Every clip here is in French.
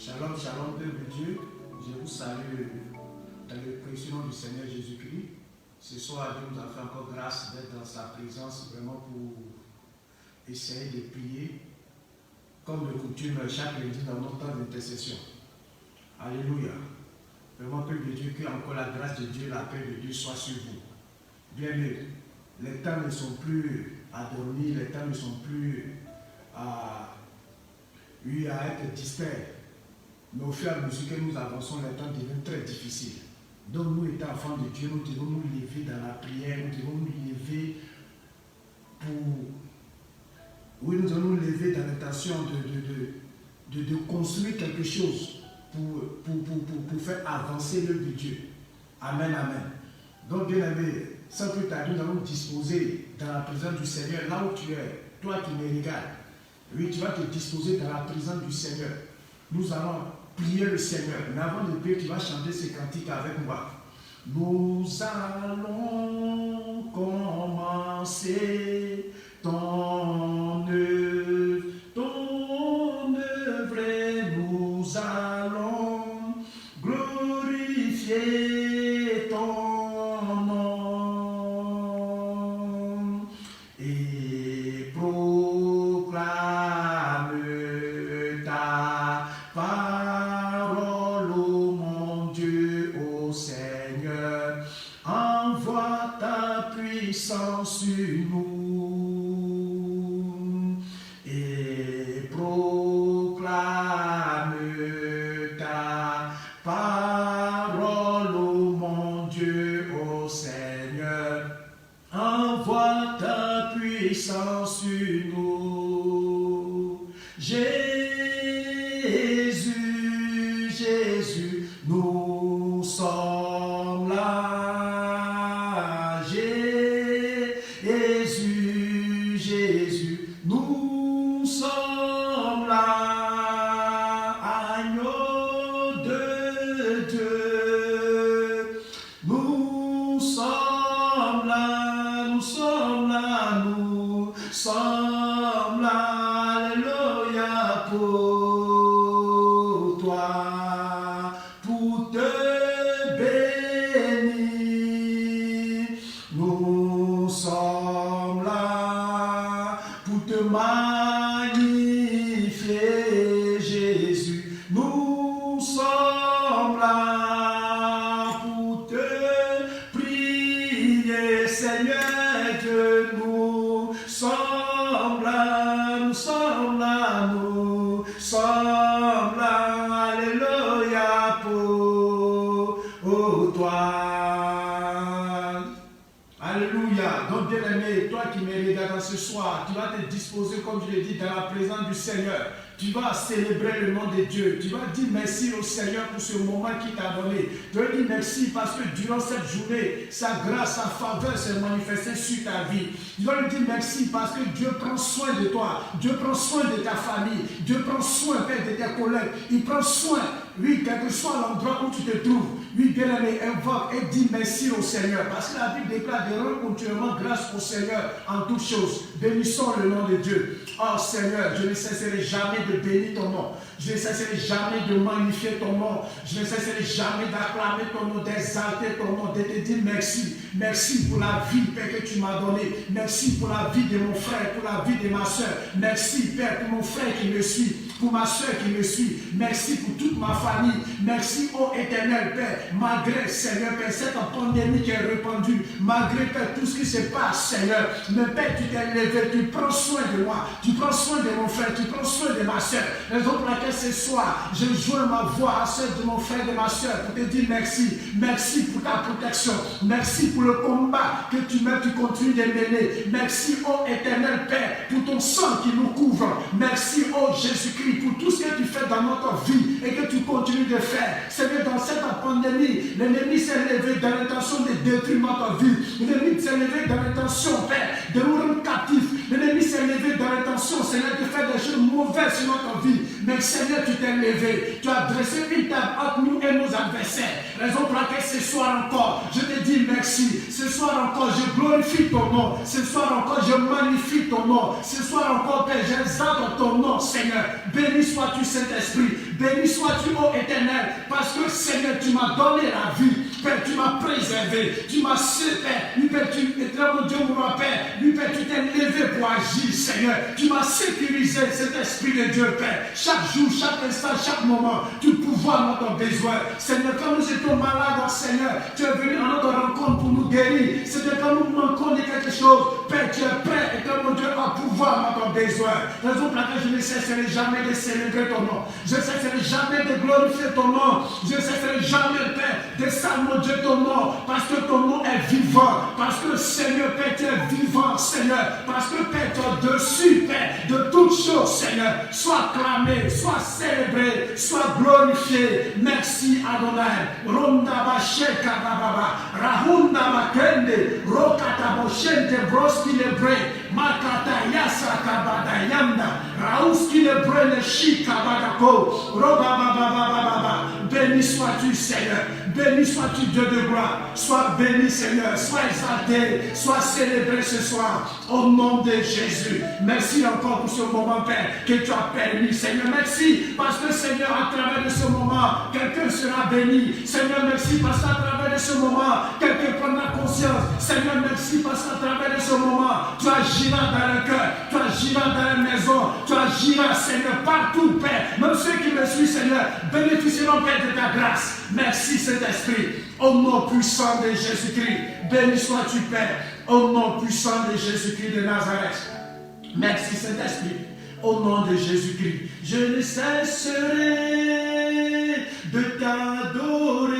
Shalom, shalom, peuple de Dieu. Je vous salue dans le précieux nom du Seigneur Jésus-Christ. Ce soir, Dieu nous a fait encore grâce d'être dans sa présence, vraiment pour essayer de prier, comme de coutume, chaque lundi dans notre temps d'intercession. Alléluia. Vraiment, peuple de Dieu, que encore la grâce de Dieu, la paix de Dieu soit sur vous. Bien-aimés, les temps ne sont plus à dormir, les temps ne sont plus à être distraits. Mais au fur et à mesure que nous avançons, les temps deviennent très difficiles. Donc nous, étant enfants de Dieu, nous devons nous lever dans la prière, nous devons nous lever nous devons nous lever dans l'intention de construire quelque chose pour faire avancer l'œuvre de Dieu. Amen, amen. Donc, bien aimé, sans plus tarder, nous allons nous disposer dans la présence du Seigneur, là où tu es, toi qui me regardes. Oui, tu vas te disposer dans la présence du Seigneur. Nous allons prier le Seigneur. Mais avant de prier, tu vas chanter ce cantique avec moi. Nous allons commencer ton œuvre, et nous allons glorifier ton nom et proclamer ta parole, ô mon Dieu, ô Seigneur. Envoie ta puissance sur nous. Sur nous. Jésus, Jésus, nous sommes là. Jésus, Jésus, nous sommes là. Agneau de Dieu, nous sommes là, nous sommes là, nous sommes là, alléluia, pour toi, pour te bénir. Nous sommes là pour te magnifier, Jésus. Nous sommes là pour te prier, Seigneur Dieu. Nous sommes là, nous sommes là, nous sommes là, alléluia, pour toi. Alléluia. Donc bien aimé, toi qui me regardes ce soir, tu vas te disposer, comme je l'ai dit, dans la présence du Seigneur. Tu vas célébrer le nom de Dieu. Tu vas dire merci au Seigneur pour ce moment qu'il t'a donné. Tu vas dire merci parce que durant cette journée, sa grâce, sa faveur s'est manifestée sur ta vie. Tu vas lui dire merci parce que Dieu prend soin de toi. Dieu prend soin de ta famille. Dieu prend soin, Père, de tes collègues. Il prend soin, oui, quel que soit l'endroit où tu te trouves. Oui, bien aimé, invoque et dis merci au Seigneur. Parce que la Bible déclare de rendre continuellement grâce au Seigneur en toutes choses. Bénissons le nom de Dieu. Oh Seigneur, je ne cesserai jamais de bénir ton nom. Je ne cesserai jamais de magnifier ton nom. Je ne cesserai jamais d'acclamer ton nom, d'exalter ton nom, de te dire merci. Merci pour la vie, Père, que tu m'as donnée. Merci pour la vie de mon frère, pour la vie de ma soeur. Merci, Père, pour mon frère qui me suit, pour ma soeur qui me suit. Merci pour toute ma famille. Merci, ô éternel Père, malgré, Seigneur, Père, cette pandémie qui est répandue, malgré, Père, tout ce qui se passe, Seigneur. Mais Père, tu t'es levé, tu prends soin de moi. Tu prends soin de mon frère, tu prends soin de ma soeur. Raison pour laquelle ce soir, je joins ma voix à celle de mon frère et de ma soeur pour te dire merci. Merci pour ta protection. Merci pour le combat que tu mets, tu continues de mener. Merci, ô éternel Père, pour ton sang qui nous couvre. Merci, ô Jésus-Christ, pour tout ce que tu fais dans notre vie et que tu continues de faire. Seigneur, dans cette pandémie, l'ennemi s'est levé dans l'intention de détruire notre vie. L'ennemi s'est levé dans l'intention, Père, de nous rendre captifs. L'ennemi s'est levé dans l'intention, Seigneur, de faire des choses mauvaises sur notre vie. Mais Seigneur, tu t'es levé. Tu as dressé une table entre nous et nos adversaires. Raison pour laquelle ce soir encore, je te dis merci. Ce soir encore, je glorifie ton nom. Ce soir encore, je magnifie ton nom. Ce soir encore, Père, j'exalte ton nom, Seigneur. Béni sois-tu, Saint-Esprit. Béni sois-tu, ô Éternel. Parce que, Seigneur, tu m'as donné la vie. Père, tu m'as préservé. Tu m'as sauvé, Père. Père, tu es mon Dieu, mon roi, Père. Père, tu t'es levé pour agir, Seigneur. Tu m'as sécurisé, cet Esprit de Dieu, Père. Chaque jour, chaque instant, chaque moment, tu pouvoir notre besoin. Seigneur, quand nous étions malades, Seigneur, tu es venu à notre rencontre pour nous guérir. Seigneur, quand nous manquons de quelque chose, Père, tu es prêt, et mon Dieu, à pouvoir notre besoin. Raison pour laquelle je ne cesserai jamais de célébrer ton nom. Je ne cesserai jamais de glorifier ton nom. Je ne cesserai jamais, Père, de saluer, mon Dieu, ton nom. Parce que ton nom est vivant. Parce que, Seigneur, Père, tu es vivant, Seigneur. Parce que, Père, tu es dessus, Père, de toutes choses, Seigneur. Sois clamé, sois célébré, sois glorifié. Merci, Adonai. Ronda Basheka Baba, Rahunda Makende, Rokata Boshente, Broski Lebre, Makata Yasa Kabada Yanda, Rauski Lebre, le Shika Badako, Roba Baba. Béni sois-tu, Seigneur. Béni sois-tu, Dieu de gloire. Sois béni, Seigneur. Sois exalté. Sois célébré ce soir. Au nom de Jésus. Merci encore pour ce moment, Père, que tu as permis. Seigneur, merci. Parce que, Seigneur, à travers de ce moment, quelqu'un sera béni. Seigneur, merci. Parce qu'à travers de ce moment, quelqu'un prendra conscience. Seigneur, merci. Parce qu'à travers de ce moment, tu agiras dans le cœur. Tu agiras dans la maison. Tu agiras, Seigneur, partout, Père. Même ceux qui me suivent, Seigneur, bénéficieront, Père, de ta grâce. Merci, Saint-Esprit. Au nom puissant de Jésus-Christ. Béni sois-tu, Père. Au nom puissant de Jésus-Christ de Nazareth. Merci, Saint-Esprit. Au nom de Jésus-Christ. Je ne cesserai de t'adorer.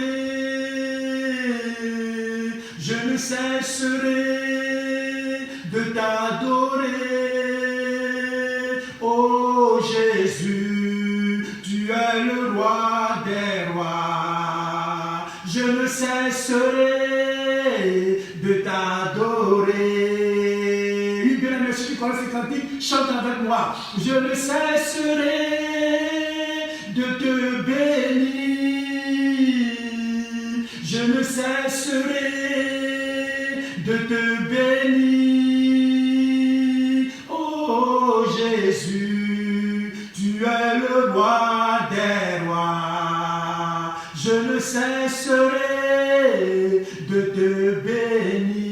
Je ne cesserai de t'adorer. Oh Jésus, tu es le roi des rois. Je ne cesserai de t'adorer. Oui, bien aimé, ceux qui connaissent ces cantiques, chante avec moi. Je ne cesserai de te bénir. Je ne cesserai de te bénir. Oh Jésus, tu es le roi des rois. Je ne cesserai de te bénir.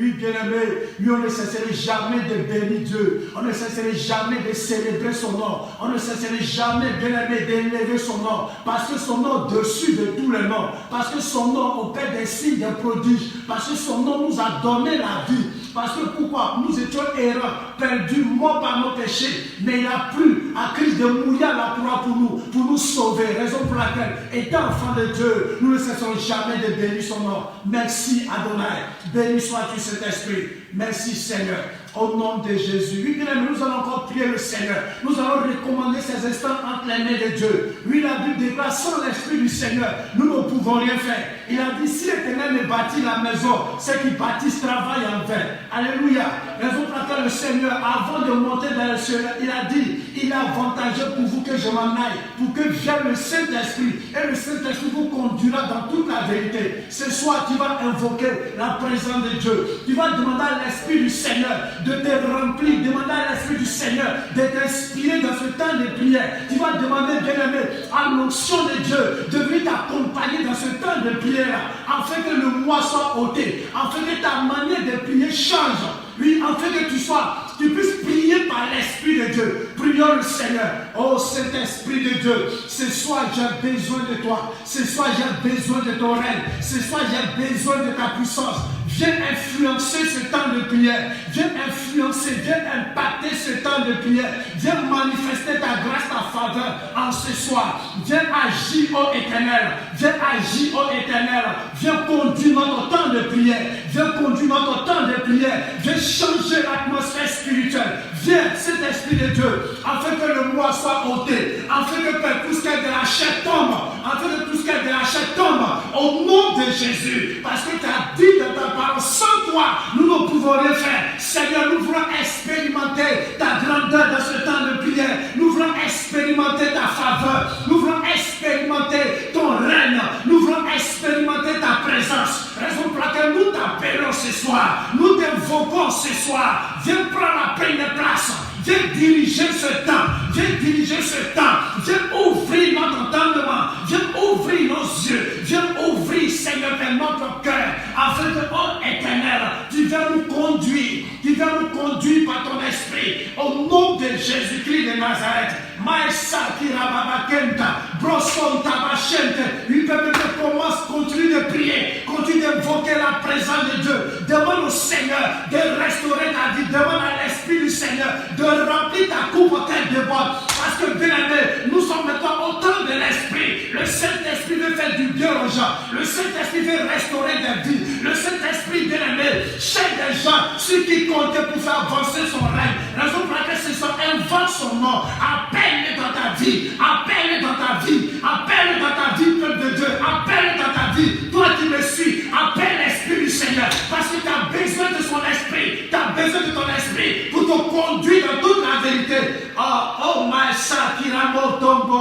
Oui, bien-aimé, lui, on ne cesserait jamais de bénir Dieu. On ne cesserait jamais de célébrer son nom. On ne cesserait jamais, bien-aimé, d'élever son nom. Parce que son nom est au-dessus de tous les noms. Parce que son nom opère des signes, des prodiges. Parce que son nom nous a donné la vie. Parce que pourquoi? Nous étions errants, perdus, morts par nos péchés. Mais il a plu à Christ de mourir à la croix pour nous sauver. Raison pour laquelle, étant enfants de Dieu, nous ne cesserons jamais de bénir son nom. Merci Adonai. Béni sois-tu Saint-Esprit. Merci Seigneur. Au nom de Jésus. Oui, bien aimé, nous allons encore prier le Seigneur. Nous allons recommander ces instants entre les mains de Dieu. Oui, la Bible déclare, sans l'Esprit du Seigneur, nous ne pouvons rien faire. Il a dit, si l'Éternel ne bâtit la maison, ceux qui bâtissent travaillent en vain. Alléluia. Raison pour laquelle le Seigneur, avant de monter dans le ciel, il a dit, il est avantageux pour vous que je m'en aille, pour que vienne le Saint-Esprit. Et le Saint-Esprit vous conduira dans toute la vérité. Ce soir, tu vas invoquer la présence de Dieu. Tu vas demander à l'Esprit du Seigneur de te remplir, demander à l'Esprit du Seigneur de t'inspirer dans ce temps de prière. Tu vas demander, bien-aimé, à l'onction de Dieu de venir t'accompagner dans ce temps de prière, afin que le mois soit ôté, afin que ta manière de prier change. Oui, afin que tu puisses prier par l'Esprit de Dieu. Prions le Seigneur. Oh Saint-Esprit de Dieu, ce soir j'ai besoin de toi. Ce soir j'ai besoin de ton règne. Ce soir j'ai besoin de ta puissance. Viens influencer ce temps de prière. Viens influencer, viens impacter ce temps de prière. Viens manifester ta grâce, ta faveur en ce soir. Viens agir, ô Éternel. Viens agir, ô Éternel. Viens conduire notre temps de prière. Viens conduire notre temps de prière. Viens changer l'atmosphère spirituelle. Viens, cet Esprit de Dieu, afin que le mois soit ôté. Afin que tout ce qui est de la chair tombe. Afin que tout ce qui est de la chair tombe. Au nom de Jésus. Parce que tu as dit dans ta parole, sans toi, nous ne pouvons rien faire. Seigneur, nous voulons expérimenter ta grandeur dans ce temps de prière. Nous voulons soir. Nous t'invoquons ce soir. Viens prendre la première place. Viens diriger ce temps. Viens diriger ce temps. Viens ouvrir notre entendement. Viens ouvrir nos yeux. Viens ouvrir, Seigneur, notre cœur. Afin que, oh Éternel, tu viens nous conduire. Tu viens nous conduire par ton esprit. Au nom de Jésus-Christ de Nazareth. Maïsa Kirababa Kenta. Broson Tabachente. Une peuple qui commence, continue de prier. Continue d'invoquer la présence de Dieu. Demande au Seigneur de restaurer ta vie. Demande à l'Esprit du Seigneur de remplir ta coupe au tête de bois. Parce que, bien aimé, nous sommes maintenant au temps de l'Esprit. Le Saint-Esprit veut faire du bien aux gens. Le Saint-Esprit veut restaurer des vies. Le Saint-Esprit, bien aimé, cherche des gens, ceux qui comptent pour faire avancer son règne. Raison pour laquelle ce soir, invoque son nom. Appelle-le dans ta vie. Appelle-le dans ta vie. Appelle-le dans ta vie, peuple de Dieu. Appelle-le dans ta vie. Toi qui me suis, appelle l'Esprit du Seigneur. Parce que tu as besoin de son esprit. Tu as besoin de ton esprit pour te conduire dans toute la vérité. Oh, my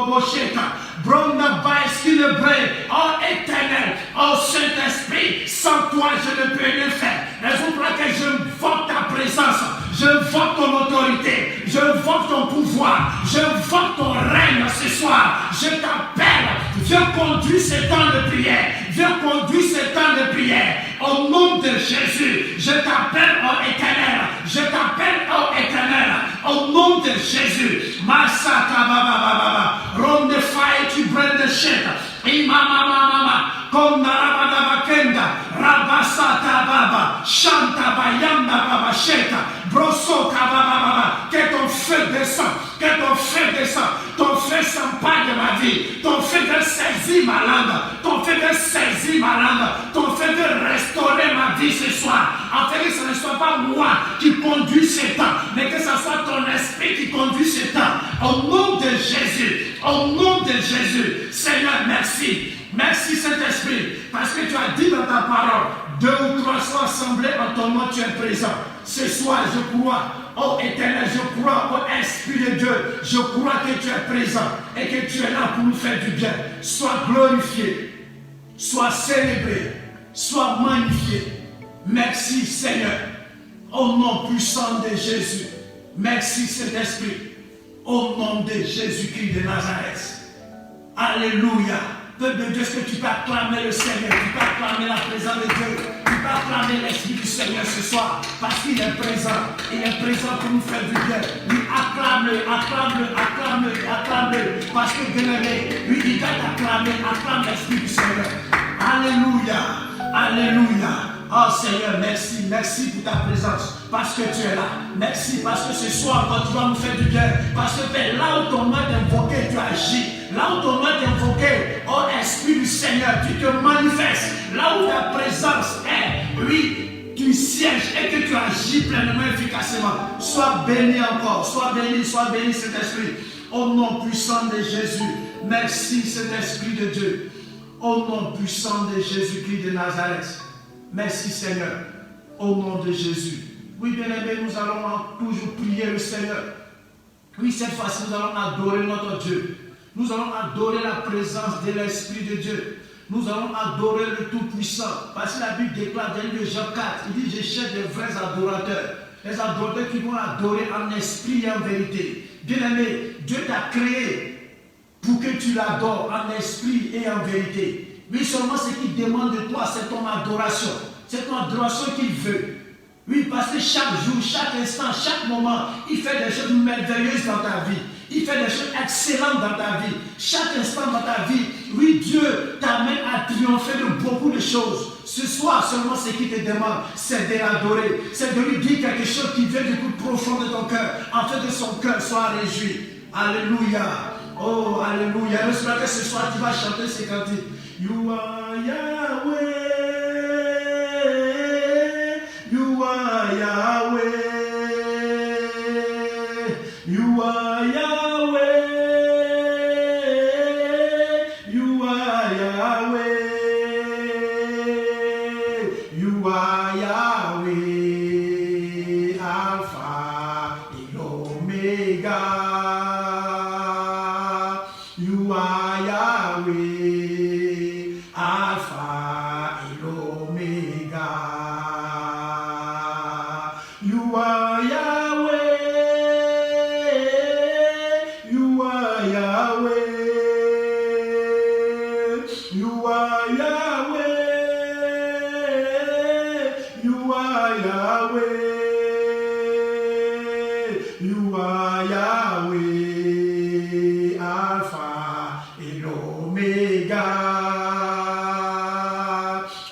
Bosheka. Bronda Baïski le Bré. Oh, Éternel. Oh, Saint-Esprit. Sans toi, je ne peux rien faire. Raison pour laquelle j'invoque ta présence. J'invoque ton autorité. J'invoque ton pouvoir. J'invoque ton règne ce soir. Je t'appelle. Viens conduire ce temps de prière. Viens conduire ce temps de prière. Au nom de Jésus, je t'appelle, oh Éternel. Je t'appelle, oh Éternel. Au nom de Jésus. Masaka baba baba. Ronde fire tu brand de shit. Imama mama. Comme narabada bakenda. Rabasata baba. Chanta bayanda baba sheta. Brosso kababa baba. Que ton feu descend. Que ton feu descend. Ton feu s'empare de ma vie. Ton feu veut saisir ma langue. Ton feu veut saisir ma langue. Ton feu veut restaurer ma vie ce soir. Afin que ce ne soit pas moi qui conduis ce temps, mais que ce soit ton esprit qui conduit ce temps. Au nom de Jésus. Au nom de Jésus. Seigneur, merci. Merci Saint-Esprit. Parce que tu as dit dans ta parole, 2 ou 3 sont assemblés en ton nom, tu es présent. Ce soir, je crois, oh Éternel, je crois au Esprit de Dieu. Je crois que tu es présent et que tu es là pour nous faire du bien. Sois glorifié, sois célébré, sois magnifié. Merci Seigneur, au nom puissant de Jésus. Merci Saint-Esprit, au nom de Jésus-Christ de Nazareth. Alléluia. Peuple de Dieu, est-ce que tu peux acclamer le Seigneur? Tu peux acclamer la présence de Dieu. Tu peux acclamer l'Esprit du Seigneur ce soir. Parce qu'il est présent. Il est présent pour nous faire du bien. Lui, acclame-le, acclame-le, acclame-le, acclame-le. Parce que bien-aimé, lui, il va t'acclamer. Acclame l'Esprit du Seigneur. Alléluia. Alléluia. Oh Seigneur, merci, merci pour ta présence, parce que tu es là. Merci parce que ce soir, quand tu vas nous faire du bien, parce que tu es là où ton nom est invoqué, tu agis. Là où ton nom est invoqué, oh Esprit du Seigneur, tu te manifestes. Là où ta présence est, oui, tu sièges et que tu agis pleinement, efficacement. Sois béni encore, sois béni cet esprit. Au nom puissant de Jésus, merci cet esprit de Dieu. Au nom puissant de Jésus-Christ de Nazareth. Merci Seigneur, au nom de Jésus. Oui, bien-aimés, nous allons toujours prier le Seigneur. Oui, cette fois-ci, nous allons adorer notre Dieu. Nous allons adorer la présence de l'Esprit de Dieu. Nous allons adorer le Tout-Puissant. Parce que la Bible déclare dans le Jean 4, il dit, je cherche des vrais adorateurs. Les adorateurs qui vont adorer en esprit et en vérité. Bien-aimé, Dieu t'a créé pour que tu l'adores en esprit et en vérité. Oui, seulement ce qu'il demande de toi, c'est ton adoration. C'est ton adoration qu'il veut. Oui, parce que chaque jour, chaque instant, chaque moment, il fait des choses merveilleuses dans ta vie. Il fait des choses excellentes dans ta vie. Chaque instant dans ta vie, oui, Dieu t'amène à triompher de beaucoup de choses. Ce soir, seulement ce qu'il te demande, c'est de l'adorer. C'est de lui dire quelque chose qui vient du plus profond de ton cœur, afin que son cœur soit réjoui. Alléluia. Oh, alléluia. J'espère que ce soir, tu vas chanter ces cantiques. You are Yahweh. You are Yahweh. You are Yahweh. You are Yahweh. You are Yahweh. Alpha and Omega. You are Yahweh. Alpha and Omega. are Yahweh. You are Yahweh, Alpha and Omega.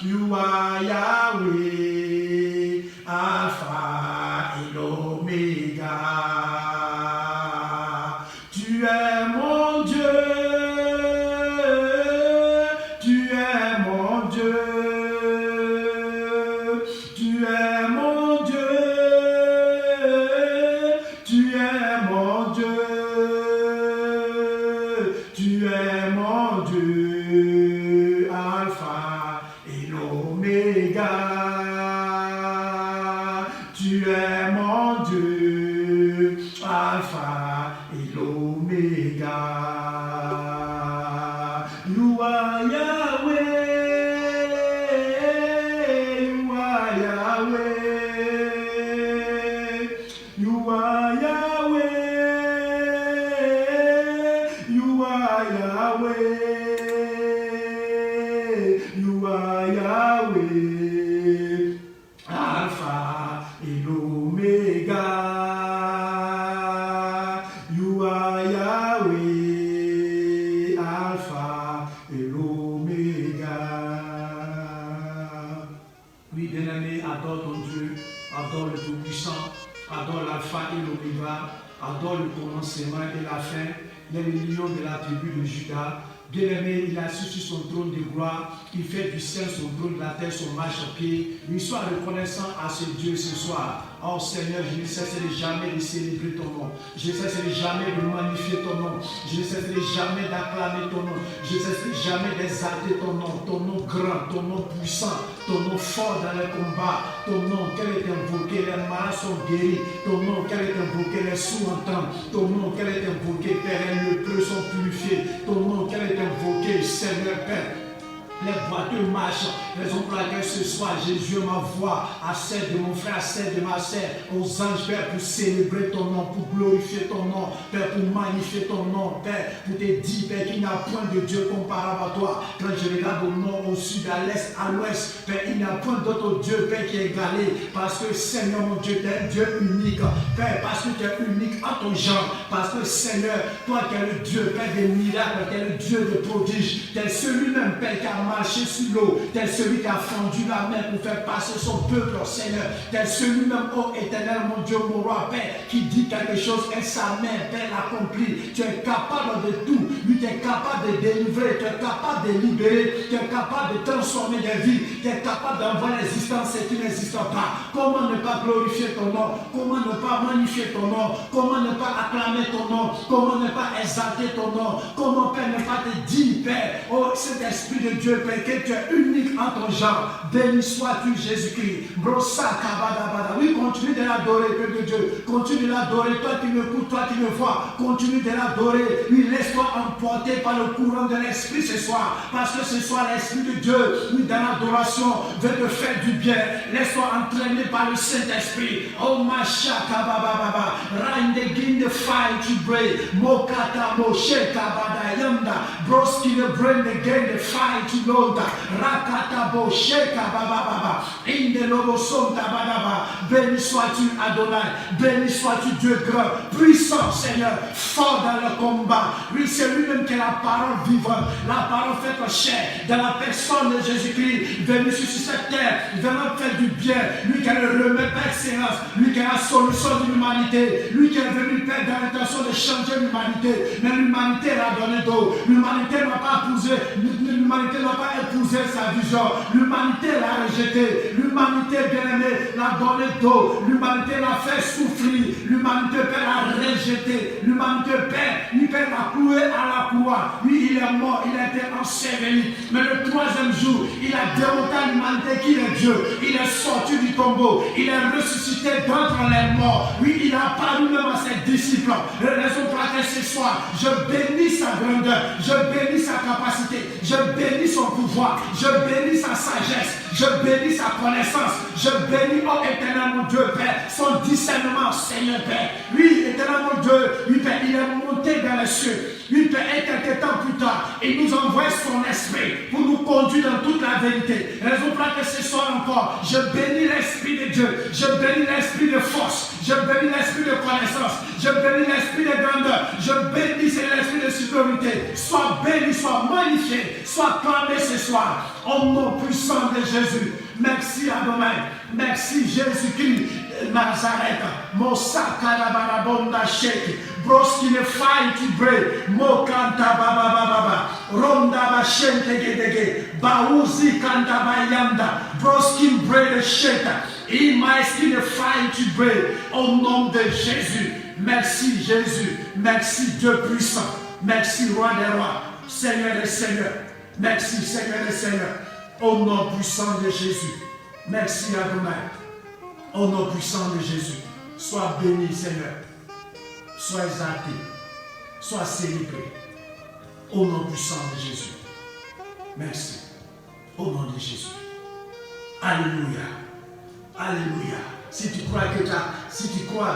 You are Yahweh, Alpha and Omega. Tu es mon Dieu, tu es mon Dieu, tu es mon Dieu, tu es mon Dieu, tu es mon Dieu, Alpha et l'Oméga. Tu es mon Dieu, Alpha et l'Oméga. You are Yahweh, you are Yahweh, you are Yahweh, you are Yahweh, you are Yahweh, Alpha et l'Oméga. You are Yahweh, Alpha et l'Oméga. Oui, bien-aimé, adore ton Dieu, adore le Tout-Puissant, adore l'Alpha et l'Oméga, adore le commencement et la fin. Il est le lion de la tribu de Juda. Bien-aimé, il est assis sur son trône de gloire. Il fait du ciel son trône, de la terre son marchepied. Lui soit reconnaissant à ce Dieu ce soir. Oh Seigneur, je ne cesserai jamais de célébrer ton nom. Je ne cesserai jamais de magnifier ton nom. Je ne cesserai jamais d'acclamer ton nom. Je ne cesserai jamais d'exalter ton nom. Ton nom grand, ton nom puissant, ton nom fort dans les combats. Ton nom, quel est invoqué, les malades sont guéris. Ton nom, quel est invoqué, les sourds entendent. Ton nom, quel est invoqué, Père, les lépreux sont purifiés. Ton nom, quel est invoqué, Seigneur Père. Les boiteux marchent, raison pour laquelle ce soir Jésus m'envoie à celle de mon frère, à celle de ma sœur, aux anges, Père, pour célébrer ton nom, pour glorifier ton nom, Père, pour magnifier ton nom, Père, pour te dire, Père, qu'il n'y a point de Dieu comparable à toi. Quand je regarde au nord, au sud, à l'est, à l'ouest, Père, il n'y a point d'autre Dieu, Père, qui est égalé, parce que Seigneur, mon Dieu, tu es un Dieu unique, Père, parce que tu es unique en ton genre, parce que Seigneur, toi qui es le Dieu, Père, des miracles, tu es le Dieu de prodiges, tu es celui-même, Père, qui a marché sur l'eau, tel celui qui a fendu la mer pour faire passer son peuple, Seigneur, tel celui-même, ô éternel, mon Dieu, mon roi, Père, qui dit quelque chose et sa main, Père, l'accomplit. Tu es capable de tout. Lui, tu es capable de délivrer, tu es capable de libérer, tu es capable de transformer des vies, tu es capable d'envoyer l'existence et qui n'existe pas. Comment ne pas glorifier ton nom? Comment ne pas magnifier ton nom? Comment ne pas acclamer ton nom? Comment ne pas exalter ton nom? Comment, Père, ne pas te dire, Père, oh, cet esprit de Dieu, Père, que tu es unique en ton genre. Béni sois-tu, Jésus-Christ. Brossa kabadabada. Oui, continue de l'adorer, Père de Dieu. Continue de l'adorer. Toi qui m'écoutes, toi qui me vois, continue de l'adorer. Oui, laisse-toi emporter par le courant de l'Esprit ce soir. Parce que ce soir, l'Esprit de Dieu, oui, dans l'adoration, veut te faire du bien. Laisse-toi entraîner par le Saint-Esprit. Oh, Masha kabababa. Rinde gin the fire to break. Mokata moshe kabada yanda. Broski the brain again the fire to load. Rakata bosheka baba. Inde lobo sonta badaba. Béni sois-tu Adonai. Béni sois-tu Dieu grand, puissant Seigneur, fort dans le combat. Oui, c'est lui-même qui est la parole vivante, la parole faite chair, dans la personne de Jésus-Christ, venu sur cette terre, vraiment faire du bien. Lui qui est le remède par excellence, lui qui est la solution de l'humanité, lui qui est venu Père dans l'intention de changer l'humanité. Mais l'humanité l'a donné d'eau. L'humanité n'a pas épousé, l'humanité n'a pas épousé sa vision. L'humanité l'a rejeté. L'humanité, bien-aimée, l'a donné d'eau. L'humanité l'a fait souffrir. L'humanité, Père, l'a rejeté. L'humanité, Père, lui, Père, l'a cloué à la croix. Lui, il est mort, il a été enseveli. Mais le troisième jour, il a démonté à l'humanité qu'il est Dieu. Il est sorti du tombeau. Il est ressuscité d'entre les morts. Lui, il a parlé même à ses disciples. Raison pour laquelle ce soir, je bénis sa grandeur. Je bénis sa capacité. Je bénis son pouvoir. Je bénis sa sagesse. Je bénis sa connaissance. Je bénis, oh éternel mon Dieu, Père, son discernement, Seigneur Père. Lui, éternel mon Dieu, lui, Père, il est monté dans les cieux. Lui, Père, et quelques temps plus tard, il nous envoie son esprit pour nous conduire dans toute la vérité. Raison pour laquelle ce soir encore, je bénis l'Esprit de Dieu. Je bénis l'Esprit de force. Je bénis l'Esprit de connaissance. Je bénis l'Esprit de grandeur. Je bénis l'Esprit de supériorité. Sois béni, sois magnifié, sois clamé ce soir. Au nom puissant de Jésus. Merci Adonai. Merci Jésus-Christ. Nazareth. Mosaka la barabonda shake. Broski ne fight break. Mokanta baba baba. Ronda ba shente gedege. Bauzi kanta bayanda. Broski break shake. Imaeski ne fight break. Au nom de Jésus. Merci Jésus. Merci Dieu puissant. Merci Roi des rois. Seigneur des seigneurs. Merci Seigneur des seigneurs. Au nom puissant de Jésus. Merci Adonai. Au nom puissant de Jésus. Sois béni Seigneur. Sois exalté. Sois célébré. Au nom puissant de Jésus. Merci. Au nom de Jésus. Alléluia. Alléluia. Si tu crois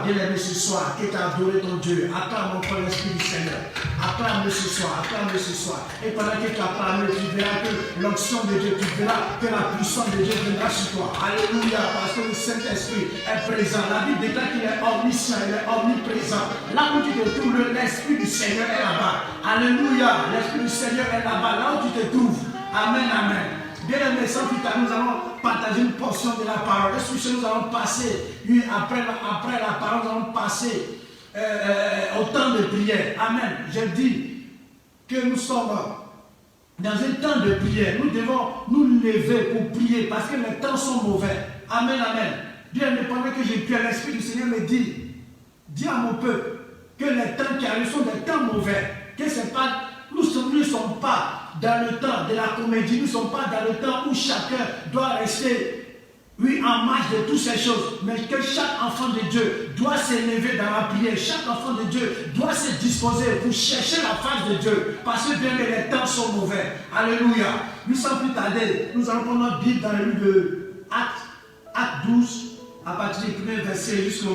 bien aimé ce soir, que tu as adoré ton Dieu, acclame encore l'Esprit du Seigneur. Acclame-le ce soir, acclame-le ce soir. Et pendant que tu acclames, tu verras que l'onction de Dieu, tu verras que la puissance de Dieu viendra sur toi. Alléluia, parce que le Saint-Esprit est présent. La Bible déclare qu'il est omniscient, il est omniprésent. Là où tu te trouves, l'Esprit du Seigneur est là-bas. Alléluia, l'Esprit du Seigneur est là-bas. Là où tu te trouves. Amen, amen. Bien aimé, sans plus tard, nous allons partager une portion de la parole. Ensuite, nous allons passer, après la parole, nous allons passer au temps de prière. Amen. Je dis que nous sommes dans un temps de prière. Nous devons nous lever pour prier parce que les temps sont mauvais. Amen, amen. Bien aimé, pendant que je prie, l'Esprit du Seigneur me dit, dis à mon peuple que les temps qui arrivent sont des temps mauvais. Que c'est pas, nous ne sommes pas dans le temps de la comédie, nous ne sommes pas dans le temps où chacun doit rester, en marge de toutes ces choses, mais que chaque enfant de Dieu doit s'élever dans la prière, chaque enfant de Dieu doit se disposer pour chercher la face de Dieu, parce que bien les temps sont mauvais. Alléluia. Nous sans plus tarder, nous allons prendre notre Bible dans le livre de Acte 12, à partir du premier verset jusqu'au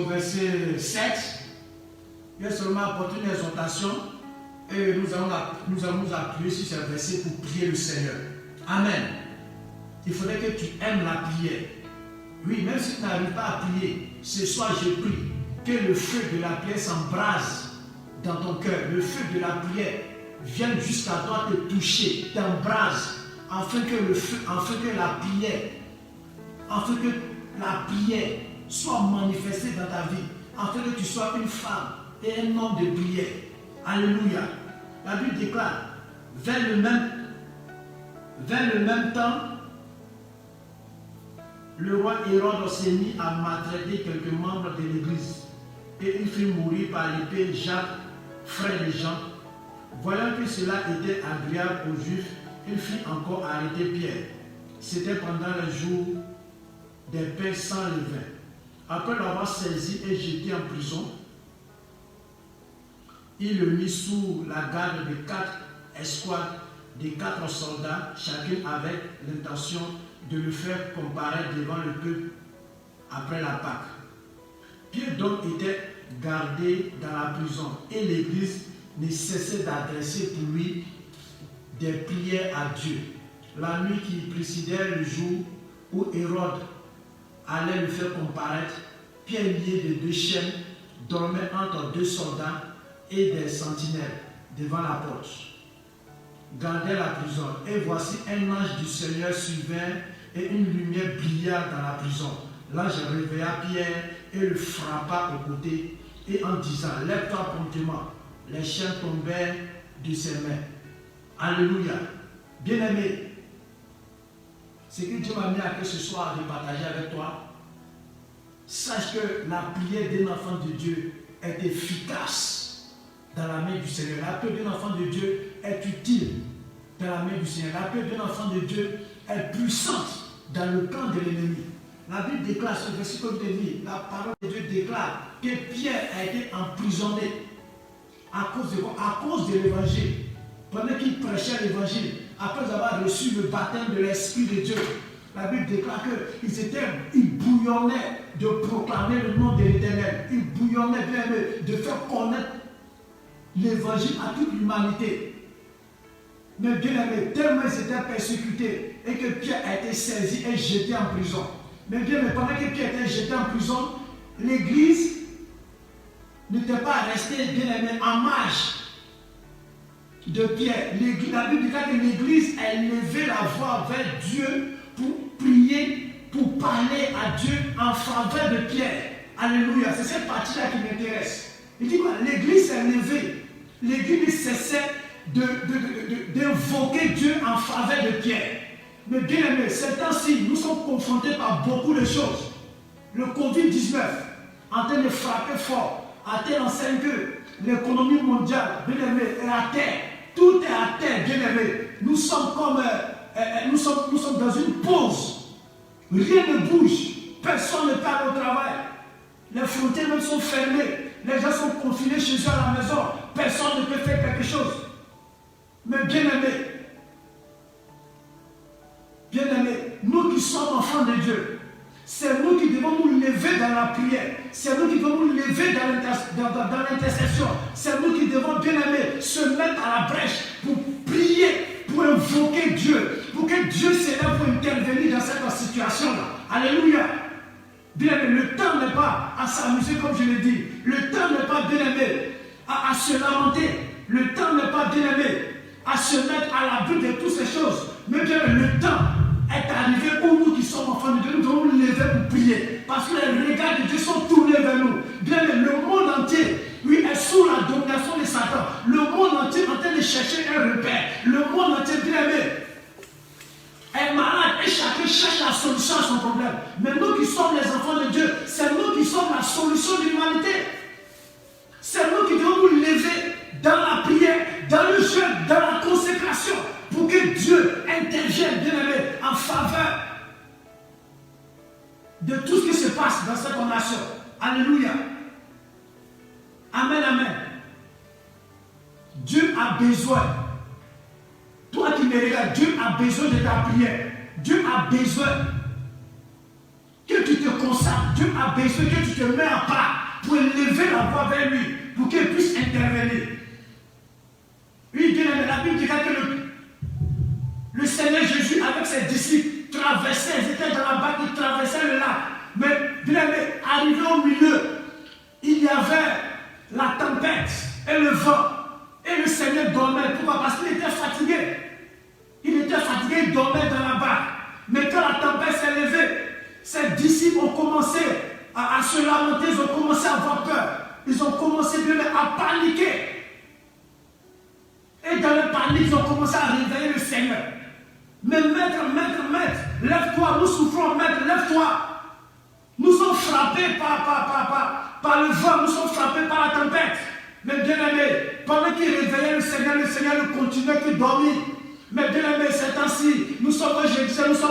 verset 7. Il y a seulement apporté une exhortation et nous allons nous appuyer sur ce verset pour prier le Seigneur. Amen. Il faudrait que tu aimes la prière. Oui, même si tu n'arrives pas à prier, ce soir je prie que le feu de la prière s'embrase dans ton cœur. Le feu de la prière vienne jusqu'à toi te toucher, t'embrase, afin que la prière soit manifestée dans ta vie, afin que tu sois une femme et un homme de prière. Alléluia. La Bible déclare, vers le même temps, le roi Hérode s'est mis à maltraiter quelques membres de l'église et il fit mourir par l'épée Jacques, frère de Jean. Voyant que cela était agréable aux Juifs, il fit encore arrêter Pierre. C'était pendant le jour des pains sans levain. Après l'avoir saisi et jeté en prison, il le mit sous la garde de 4 escouades de 4 soldats, chacun avec l'intention de le faire comparaître devant le peuple après la Pâque. Pierre donc était gardé dans la prison et l'église ne cessait d'adresser pour lui des prières à Dieu. La nuit qui précédait le jour où Hérode allait le faire comparaître, Pierre lié de 2 chaînes dormait entre 2 soldats et des sentinelles devant la porte, gardait la prison. Et voici un ange du Seigneur survint et une lumière brilla dans la prison. L'ange réveilla Pierre et le frappa au côté et en disant, lève-toi promptement. Les chaînes tombèrent de ses mains. Alléluia. Bien-aimé, ce que Dieu m'a mis à cœur ce soir de partager avec toi, sache que la prière d'un enfant de Dieu est efficace dans la main du Seigneur. La prière d'un enfant de Dieu est utile dans la main du Seigneur. La prière d'un enfant de Dieu est puissante dans le camp de l'ennemi. La Bible déclare, ce verset comme je dis, la parole de Dieu déclare que Pierre a été emprisonné à cause de l'évangile. pendant qu'il prêchait l'évangile, après avoir reçu le baptême de l'Esprit de Dieu, la Bible déclare qu'ils bouillonnaient de proclamer le nom de l'Éternel. Ils bouillonnaient de faire connaître l'évangile à toute l'humanité. Mais bien aimé, tellement ils étaient persécutés et que Pierre a été saisi et jeté en prison. Mais bien aimé, pendant que Pierre était jeté en prison, l'église n'était pas restée, bien aimé, en marge de Pierre. La Bible dit que l'église a levé la voix vers Dieu pour prier, pour parler à Dieu en faveur de Pierre. Alléluia, c'est cette partie-là qui m'intéresse. Il dit quoi? L'église s'est levée. L'église cessait d'invoquer Dieu en faveur de Pierre. Mais bien aimé, ces temps-ci, nous sommes confrontés par beaucoup de choses. Le Covid-19 en train de frapper fort, à telle enseigne que l'économie mondiale, bien aimé, est à terre. Tout est à terre, bien aimé. Nous sommes dans une pause. Rien ne bouge. Personne ne part au travail. Les frontières même sont fermées. Les gens sont confinés chez eux à la maison. Personne ne peut faire quelque chose. Mais bien aimé, nous qui sommes enfants de Dieu, c'est nous qui devons nous lever dans la prière. C'est nous qui devons nous lever dans l'intercession. C'est nous qui devons, bien aimé, se mettre à la brèche pour prier, pour invoquer Dieu, pour que Dieu s'élève pour intervenir dans cette situation-là. Alléluia. Bien aimé, le temps n'est pas à s'amuser comme je l'ai dit. Le temps n'est pas, bien aimé, à se lamenter. Le temps n'est pas, bien aimé, à se mettre à l'abri de toutes ces choses. Mais bien aimé, le temps est arrivé où nous qui sommes enfants de Dieu, nous devons nous lever pour prier. Parce que les regards de Dieu sont tournés vers nous. Bien aimé, le monde entier, oui, est sous la domination de Satan. Le monde entier est en train de chercher un repère. Le monde entier, bien aimé, est malade et chacun cherche la solution à son problème. Mais nous qui sommes les enfants de Dieu, c'est nous qui sommes la solution de l'humanité. C'est nous qui devons nous lever dans la prière, dans le jeûne, dans la consécration, pour que Dieu intervienne, bien aimé, en faveur de tout ce qui se passe dans cette nation. Alléluia. Amen, amen. Dieu a besoin. Toi qui me regardes, Dieu a besoin de ta prière. Dieu a besoin que tu te consacres. Dieu a besoin que tu te mets à part pour élever la voix vers lui, pour qu'il puisse intervenir. Oui, bien aimé, la Bible dit que le Seigneur Jésus, avec ses disciples, traversait, ils étaient dans la barque, ils traversaient le lac. Mais bien aimé, arrivé au milieu, il y avait la tempête et le vent. Et le Seigneur dormait. Pourquoi? Parce qu'il était fatigué. Il était fatigué, il dormait dans la barque. Mais quand la tempête s'est levée, ses disciples ont commencé à se lamenter, ils ont commencé à avoir peur. Ils ont commencé à paniquer. Et dans le panique, ils ont commencé à réveiller le Seigneur. Mais maître, lève-toi, nous souffrons, maître, lève-toi. Nous sommes frappés par le vent, nous sommes frappés par la tempête. Mais bien aimé, pendant qu'il réveillait le Seigneur ne continuait que dormir. Mais bien aimé, ces temps-ci, nous sommes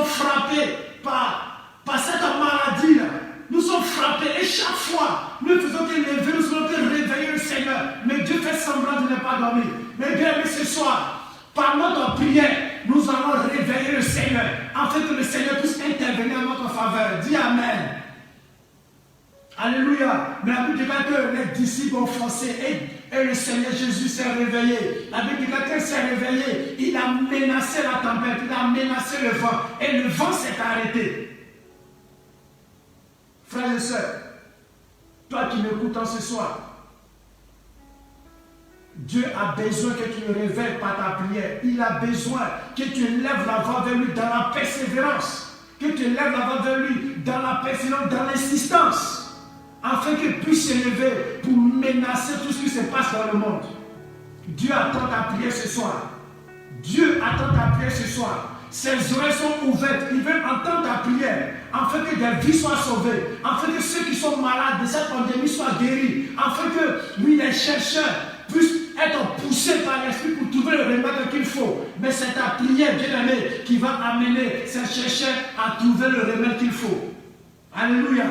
frappés par cette maladie-là. Nous sommes frappés et chaque fois, nous faisons que lever, nous faisons que réveiller le Seigneur. Mais Dieu fait semblant de ne pas dormir. Mais bien aimé, ce soir, par notre prière, nous allons réveiller le Seigneur, afin que le Seigneur puisse intervenir en notre faveur. Dis Amen. Alléluia. Mais la Bible dit que les disciples ont forcé et le Seigneur Jésus s'est réveillé. La Bible dit que quand il s'est réveillé, il a menacé la tempête, il a menacé le vent et le vent s'est arrêté. Frères et sœurs, toi qui m'écoutes ce soir, Dieu a besoin que tu le réveilles par ta prière. Il a besoin que tu lèves la voix vers lui dans la persévérance. Que tu lèves la voix vers lui dans la persévérance, dans l'insistance. Afin qu'il puisse se lever pour menacer tout ce qui se passe dans le monde. Dieu attend ta prière ce soir. Dieu attend ta prière ce soir. Ses oreilles sont ouvertes. Il veut entendre ta prière. Afin que des vies soient sauvées. Afin que ceux qui sont malades de cette pandémie soient guéris. Afin que, oui, les chercheurs puissent être poussés par l'esprit pour trouver le remède qu'il faut. Mais c'est ta prière, bien-aimé, qui va amener ces chercheurs à trouver le remède qu'il faut. Alléluia.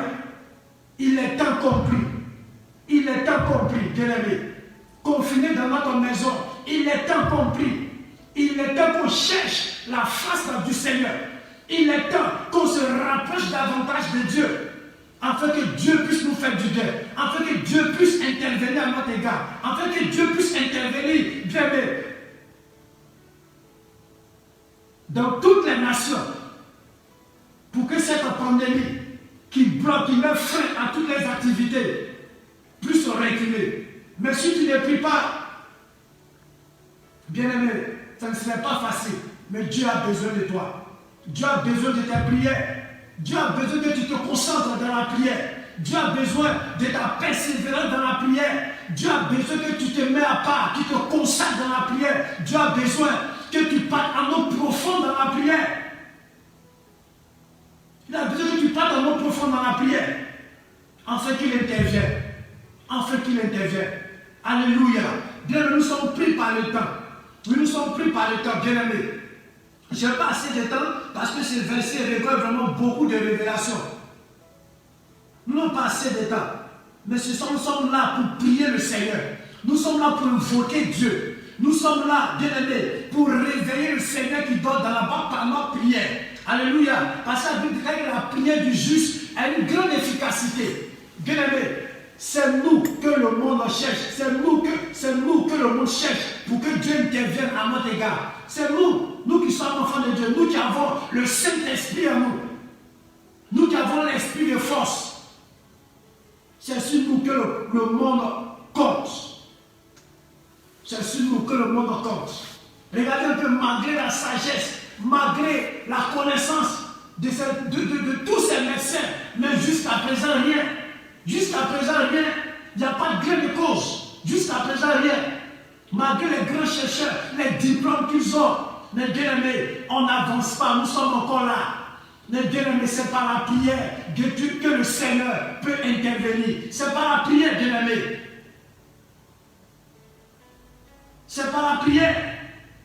Il est temps compris. Il est temps compris, bien-aimé. Confiné dans notre maison, il est temps compris Il est temps qu'on cherche la face du Seigneur. Il est temps qu'on se rapproche davantage de Dieu, afin que Dieu puisse nous faire du bien, afin que Dieu puisse intervenir à notre égard, afin que Dieu puisse intervenir, bien aimé, dans toutes les nations, pour que cette pandémie qui bloque, qui met frein à toutes les activités, puisse se reculer. Mais si tu ne pries pas, bien aimé, ça ne serait pas facile. Mais Dieu a besoin de toi. Dieu a besoin de tes prières. Dieu a besoin que tu te concentres dans la prière. Dieu a besoin de ta persévérance dans la prière. Dieu a besoin que tu te mets à part, que tu te consacres dans la prière. Dieu a besoin que tu partes en eau profonde dans la prière. Il a besoin que tu partes en eau profonde dans la prière, afin qu'il intervienne. Afin qu'il intervienne. Alléluia. Bien, nous sommes pris par le temps. Oui, nous sommes pris par le temps, bien aimés. Je n'ai pas assez de temps parce que ce verset révèle vraiment beaucoup de révélations. Nous n'avons pas assez de temps. Mais nous sommes là pour prier le Seigneur. Nous sommes là pour invoquer Dieu. Nous sommes là, bien aimés, pour réveiller le Seigneur qui dort dans la bas par notre prière. Alléluia. Parce que la Bible dit que la prière du juste a une grande efficacité. Bien aimés, c'est nous que le monde cherche. C'est nous que le monde cherche pour que Dieu intervienne à notre égard. C'est nous qui sommes enfants de Dieu, nous qui avons le Saint-Esprit en nous. Nous qui avons l'esprit de force. C'est sur nous que le monde compte. C'est sur nous que le monde compte. Regardez un peu, malgré la sagesse, malgré la connaissance de tous ces médecins, mais jusqu'à présent rien. Jusqu'à présent rien. Il n'y a pas de gain de cause. Jusqu'à présent rien. Malgré les grands chercheurs, les diplômes qu'ils ont, mais bien aimés, on n'avance pas, nous sommes encore là. Mais bien aimés, c'est par la prière que le Seigneur peut intervenir. C'est par la prière, bien aimés. C'est par la prière.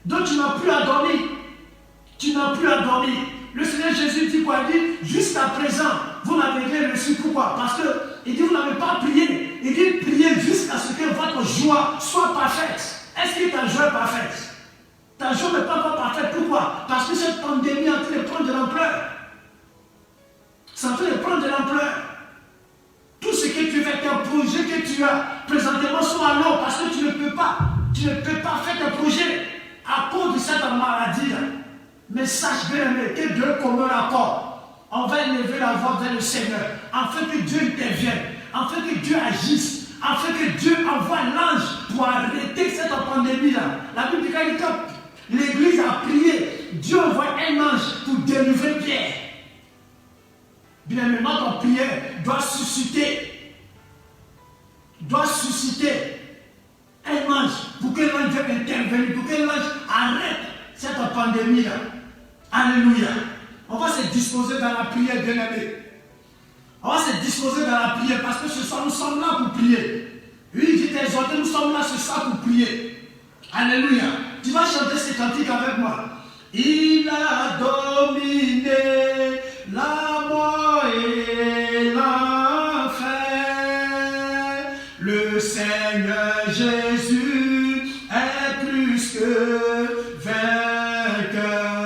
Donc tu n'as plus à dormir. Tu n'as plus à dormir. Le Seigneur Jésus dit quoi? Il dit, jusqu'à présent, vous n'avez rien reçu. Pourquoi? Parce qu'il dit, vous n'avez pas prié. Il dit, priez jusqu'à ce que votre joie soit parfaite. Est-ce que ta joie est parfaite? Ta joie n'est pas parfaite. Pourquoi? Parce que cette pandémie est en train de prendre de l'ampleur. C'est en train de prendre de l'ampleur. Tout ce que tu fais, tes projets que tu as présentement sont à l'eau parce que tu ne peux pas. Tu ne peux pas faire tes projets à cause de cette maladie. Mais sache bien aimé que Dieu commun accord. On va élever la voix vers le Seigneur afin que Dieu intervienne, afin que Dieu agisse, afin que Dieu envoie l'ange pour arrêter cette pandémie-là. La Bible dit que quand l'Église a prié, Dieu envoie un ange pour délivrer Pierre. Bien aimé, notre prière doit susciter un ange pour que l'ange vienne intervenir, pour que l'ange arrête cette pandémie-là. Alléluia. On va se disposer dans la prière, bien aimé. On va se disposer dans la prière parce que ce soir, nous sommes là pour prier. Oui, il dit exhorter, nous sommes là ce soir pour prier. Alléluia. Tu vas chanter ces cantiques avec moi. Il a dominé la mort et l'enfer. Le Seigneur Jésus est plus que vainqueur.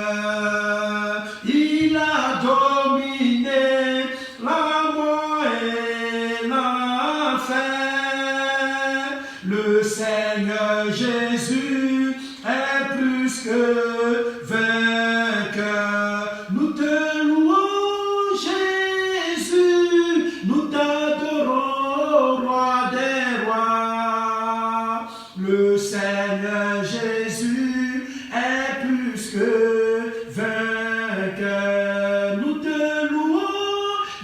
Il a dominé la mort et l'enfer. Le Seigneur Jésus est plus que vainqueur. Nous te louons, Jésus, nous t'adorons, roi des rois. Le Seigneur Jésus est plus que vainqueur. Nous te louons,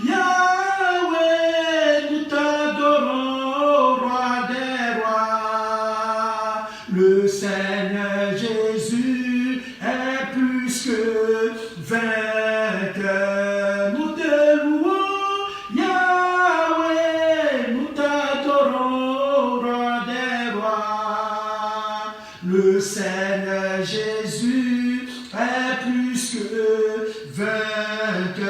Yahweh, nous t'adorons, roi des rois. Le Seigneur Jésus est plus que vainqueur. Nous te louons, Yahweh, nous t'adorons, roi des rois. Le Seigneur Jésus est plus que vainqueur.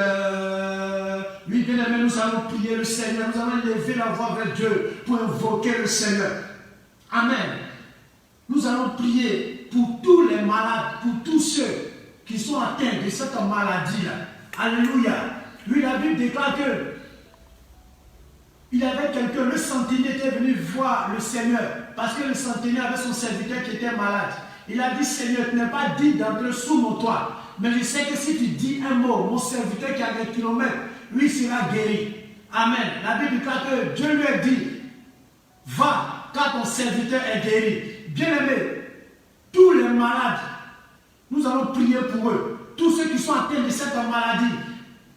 Oui, bien aimé, nous allons prier le Seigneur. Nous allons lever la voix vers Dieu pour invoquer le Seigneur. Amen. Nous allons prier pour tous les malades, pour tous ceux qui sont atteints de cette maladie-là. Alléluia. Oui, la Bible déclare que il y avait quelqu'un, le centenier était venu voir le Seigneur, parce que le centenier avait son serviteur qui était malade. Il a dit, Seigneur, tu n'es pas dit d'entrer sous mon toit, mais je sais que si tu dis un mot, mon serviteur qui a des kilomètres, lui sera guéri. Amen. La Bible déclare que Dieu lui a dit, va, car ton serviteur est guéri. Bien-aimés, tous les malades, nous allons prier pour eux. Tous ceux qui sont atteints de cette maladie,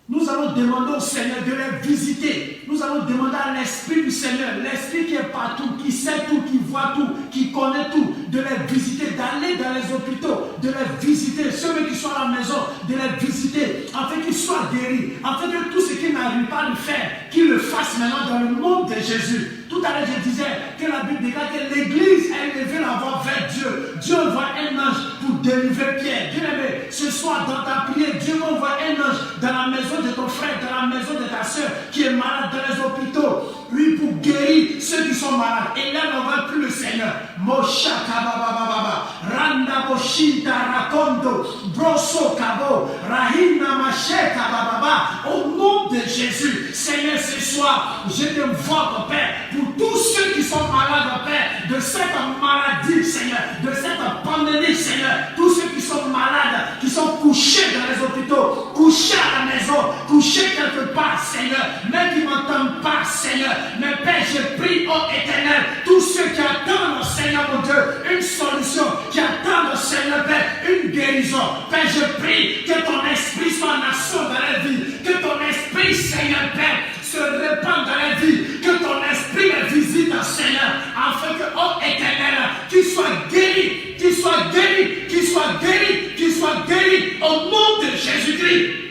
nous allons demander au Seigneur de les visiter. Nous allons demander à l'Esprit du Seigneur, l'Esprit qui est partout, qui sait tout, qui voit tout, qui connaît tout, de les visiter, d'aller dans les hôpitaux, de les visiter, ceux qui sont à la maison, de les visiter, afin qu'ils soient guéris, afin que tout ce qu'ils n'arrivent pas à le faire, qu'ils le fassent maintenant dans le nom de Jésus. Tout à l'heure, je disais que la Bible déclare que l'Église a élevé la voix vers Dieu. Dieu envoie un ange pour délivrer Pierre. Bien-aimé, ce soir dans ta prière, Dieu envoie un ange dans la maison de ton frère, dans la maison de ta soeur qui est malade, dans les hôpitaux. Oui, pour guérir ceux qui sont malades. Et là, on n'envoie plus le Seigneur. Mosha kababababa, randa boshita rakondo, broso kabo, rahina mache kabababa. Au nom de Jésus, Seigneur, ce soir, je t'invoque, Père, pour tous ceux qui sont malades, Père, de cette maladie, Seigneur, de cette pandémie, Seigneur, tous ceux qui sont malades, qui sont couchés dans les hôpitaux, couchés à la maison, couchés quelque part, Seigneur, mais qui ne m'entendent pas, Seigneur. Mais Père, je prie, ô Éternel, tous ceux qui attendent, Seigneur mon Dieu, une solution, qui attendent, Seigneur Père, une guérison. Père, je prie que ton esprit soit en action dans la vie, que ton esprit, Seigneur Père, se répande dans la vie, que ton esprit les visite, Seigneur, afin que, ô Éternel, qu'ils soient guéris, qu'ils soient guéris, qu'ils soient guéris, qu'ils soient guéris, au nom de Jésus-Christ.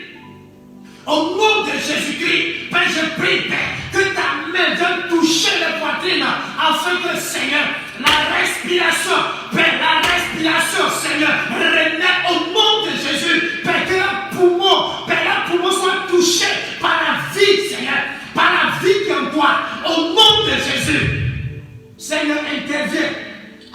Au nom de Jésus-Christ, Père, je prie, Père, que ta main vienne toucher les poitrines, afin que, Seigneur, la respiration, Père, la respiration, Seigneur, renaît au nom de Jésus. Père, que le poumon soit touché par la vie, Seigneur, par la vie qui est en toi, au nom de Jésus. Seigneur, interviens,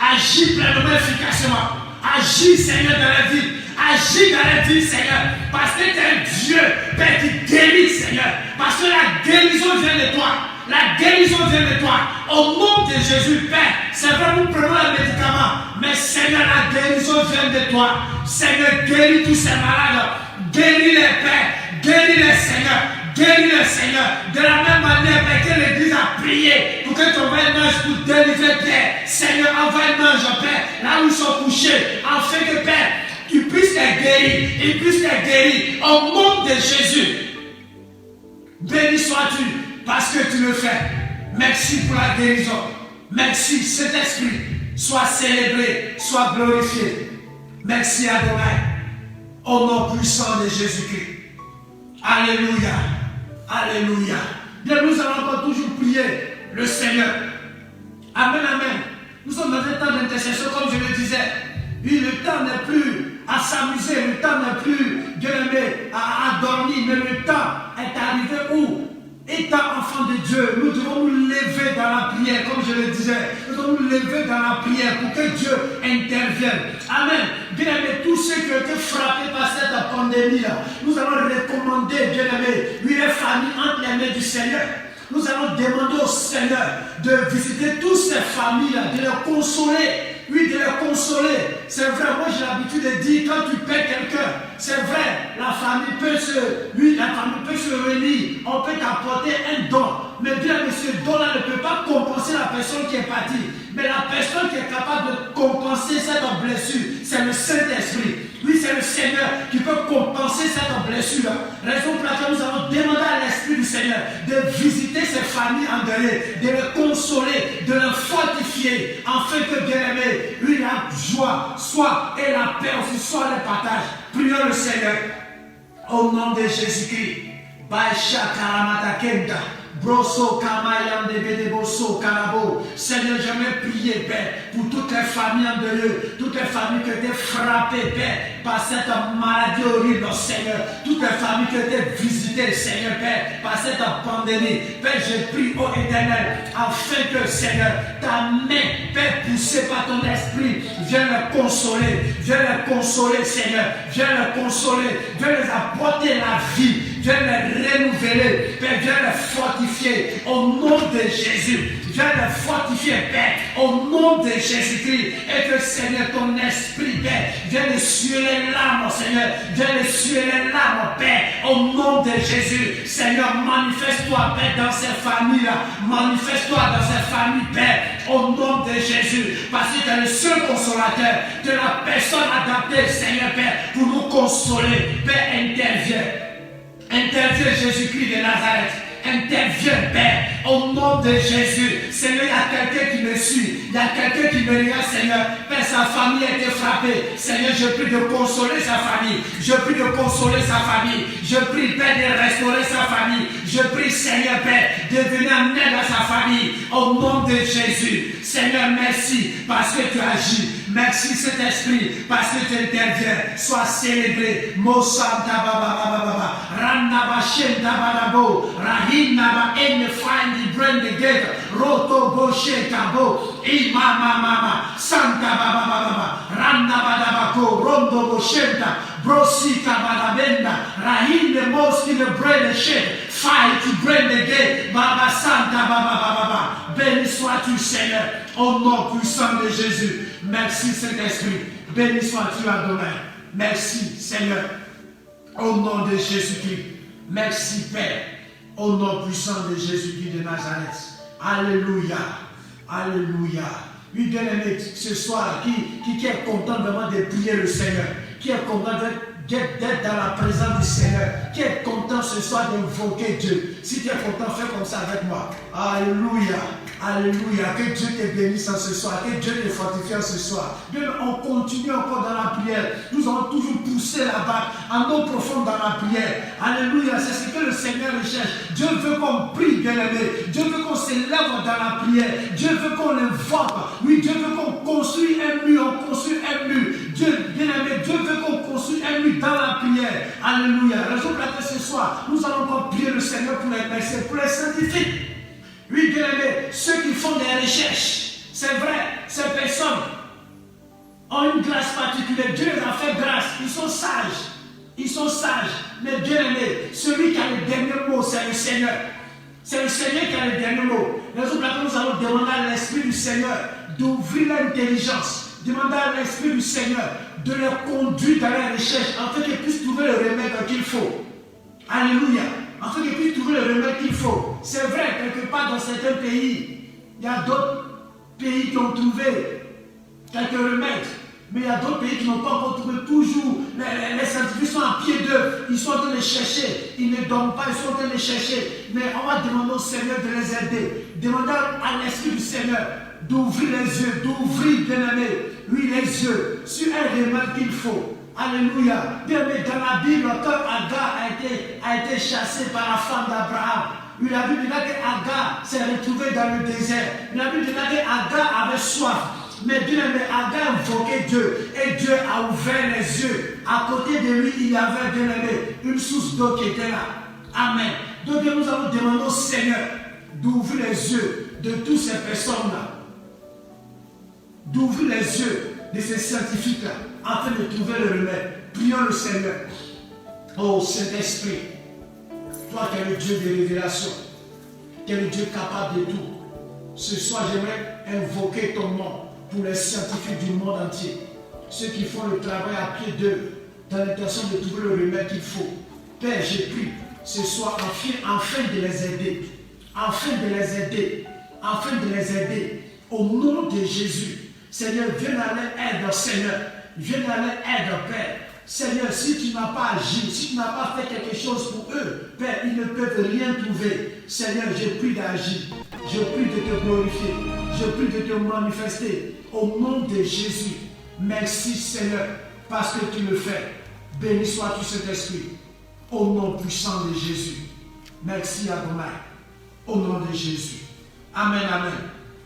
agis pleinement, efficacement, agis, Seigneur, dans la vie. Agis dans la vie, Seigneur, parce que tu es un Dieu, Père, qui guérit, Seigneur, parce que la guérison vient de toi, la guérison vient de toi, au nom de Jésus, Père. C'est vrai, nous prenons les médicaments, mais Seigneur, la guérison vient de toi. Seigneur, guéris tous ces malades, guéris-les, Père, guéris-les, Seigneur, guéris-les, Seigneur. De la même manière, Père, que l'Église a prié pour que tu envoies un ange pour délivrer, Père. Seigneur, envoie un ange, Père, là où ils sont couchés, afin que, Père, tu puisses les guérir, ils puissent les guérir au nom de Jésus. Béni sois-tu parce que tu le fais. Merci pour la guérison. Merci, cet esprit soit célébré, soit glorifié. Merci Adonai, au nom puissant de Jésus-Christ. Alléluia, alléluia. Bien, nous allons encore toujours prier le Seigneur. Amen, amen. Nous sommes dans un temps d'intercession, comme je le disais. Oui, le temps n'est plus à s'amuser, le temps n'est plus, bien aimé, à dormir, mais le temps est arrivé où, étant enfant de Dieu, nous devons nous lever dans la prière, comme je le disais, nous devons nous lever dans la prière pour que Dieu intervienne. Amen. Bien aimé, tous ceux qui ont été frappés par cette pandémie-là, nous allons recommander, bien aimé, oui, les familles entre les mains du Seigneur. Nous allons demander au Seigneur de visiter toutes ces familles-là, de les consoler. Oui, de les consoler. C'est vrai, moi j'ai l'habitude de dire, quand tu paies quelqu'un, c'est vrai, la famille peut se réunir, on peut t'apporter un don. Mais bien, mais ce don-là ne peut pas compenser la personne qui est partie. Mais la personne qui est capable de compenser cette blessure, c'est le Saint-Esprit. Oui, c'est le Seigneur qui peut compenser cette blessure. Raison pour laquelle nous allons demander à l'Esprit du Seigneur de visiter ces familles endeuillées, de les consoler, de les fortifier, afin que, bien aimé, oui, la joie soit et la paix aussi soit les partages. Prions le Seigneur au nom de Jésus-Christ. Baïcha Karamata Kenda. Brosso Kamayam de Bedebosso Karabo. Seigneur, j'aimerais prier, Père, pour toutes les familles endeuillées, toutes les familles qui ont été frappées, Père, par cette maladie horrible, Seigneur. Toutes toutes les familles qui ont été visitées, Seigneur Père, par cette pandémie. Père, je prie au Éternel, afin que, Seigneur, ta main, Père, poussée par ton esprit, vienne les consoler, Seigneur, viens les consoler, viens les apporter la vie, viens les renouveler, Père, viens les fortifier au nom de Jésus. Viens les fortifier, Père, au nom de Jésus-Christ. Et que, Seigneur, ton esprit, Père, viens essuyer les larmes, Seigneur. Viens essuyer les larmes, Père, au nom de Jésus. Seigneur, manifeste-toi, Père, dans ces familles-là. Manifeste-toi dans ces familles, Père, au nom de Jésus. Parce que tu es le seul consolateur. Tu es la personne adaptée, Seigneur, Père, pour nous consoler. Père, interviens. Interviens, Jésus-Christ de Nazareth. Interviens, Père, au nom de Jésus. Seigneur, il y a quelqu'un qui me suit. Il y a quelqu'un qui me regarde, Seigneur. Père, sa famille a été frappée. Seigneur, je prie de consoler sa famille. Je prie de consoler sa famille. Je prie, Père, de restaurer sa famille. Je prie, Seigneur, Père, de venir en aide à sa famille. Au nom de Jésus. Seigneur, merci parce que tu agis. Merci, Saint-Esprit, parce que tu interviens. Sois célébré. Mosanta baba baba baba. Randa bashenta barabo. Rahina ba ene find the brand the gate. Roto bo sheka bo. Imama mama. Santa baba baba baba. Randa badabako. Rondo bo shenta. Brosika badabenda. Rahine moski the brand the shake. Fight to bring the gate. Baba Santa baba baba baba. Béni sois-tu, Seigneur, au nom puissant de Jésus. Merci, Saint-Esprit. Béni sois-tu, Adonai. Merci, Seigneur, au nom de Jésus-Christ. Merci, Père, au nom puissant de Jésus-Christ de Nazareth. Alléluia. Alléluia. Oui, bien-aimé, ce soir, qui est content vraiment de prier le Seigneur, qui est content d'être dans la présence du Seigneur, qui est content ce soir d'invoquer Dieu. Si tu es content, fais comme ça avec moi. Alléluia. Alléluia. Que Dieu te bénisse en ce soir. Que Dieu te fortifie en ce soir. Bien, on continue encore dans la prière. Nous allons toujours pousser là-bas, en eau profonde dans la prière. Alléluia. C'est ce que le Seigneur recherche. Dieu veut qu'on prie, bien-aimé. Dieu veut qu'on s'élève dans la prière. Dieu veut qu'on l'invoque. Oui, Dieu veut qu'on construise un mur. On construit un mur. Dieu, bien-aimé, Dieu veut qu'on construise un mur dans la prière. Alléluia. Raison pour laquelle ce soir, nous allons encore prier le Seigneur pour les médecins, pour les scientifiques. Oui, bien aimé, ceux qui font des recherches, c'est vrai, ces personnes ont une grâce particulière. Dieu les a fait grâce, ils sont sages. Ils sont sages. Mais bien aimé, celui qui a le dernier mot, c'est le Seigneur. C'est le Seigneur qui a le dernier mot. Raison pour laquelle nous allons demander à l'Esprit du Seigneur d'ouvrir l'intelligence. Demander à l'Esprit du Seigneur de les conduire dans la recherche afin qu'ils puissent trouver le remède qu'il faut. Alléluia. Afin qu'ils puissent trouver le remède qu'il faut. C'est vrai, quelque part dans certains pays, il y a d'autres pays qui ont trouvé quelques remèdes. Mais il y a d'autres pays qui n'ont pas encore trouvé. Toujours, les scientifiques sont en pied d'œuvre. Ils sont en train de chercher. Ils ne dorment pas, ils sont en train de chercher. Mais on va demander au Seigneur de les aider. Demander à l'Esprit du Seigneur d'ouvrir les yeux, d'ouvrir, bien aimé, oui, les yeux, sur un remède qu'il faut. Alléluia. Bien aimé, dans la Bible, quand Agar a été chassé par la femme d'Abraham, oui, la Bible dit que Agar s'est retrouvée dans le désert. La Bible dit que Agar avait soif. Mais bien aimé, Agar invoquait Dieu et Dieu a ouvert les yeux. À côté de lui, il y avait, bien aimé, une source d'eau qui était là. Amen. Donc nous allons demander au Seigneur d'ouvrir les yeux de toutes ces personnes-là. D'ouvrir les yeux de ces scientifiques-là afin de trouver le remède. Prions le Seigneur. Oh Saint-Esprit, toi qui es le Dieu de révélation, qui es le Dieu capable de tout. Ce soir, j'aimerais invoquer ton nom pour les scientifiques du monde entier. Ceux qui font le travail à pied d'eux dans l'intention de trouver le remède qu'il faut. Père, je prie ce soir afin de les aider. Afin de les aider. Afin de les aider. Au nom de Jésus. Seigneur, viens à leur aide, Seigneur. Viens à leur aide, Père. Seigneur, si tu n'as pas agi, si tu n'as pas fait quelque chose pour eux, Père, ils ne peuvent rien trouver. Seigneur, je prie d'agir. Je prie de te glorifier. Je prie de te manifester. Au nom de Jésus. Merci, Seigneur, parce que tu le fais. Béni sois-tu, Saint-Esprit. Au nom puissant de Jésus. Merci, Adonai. Au nom de Jésus. Amen, amen.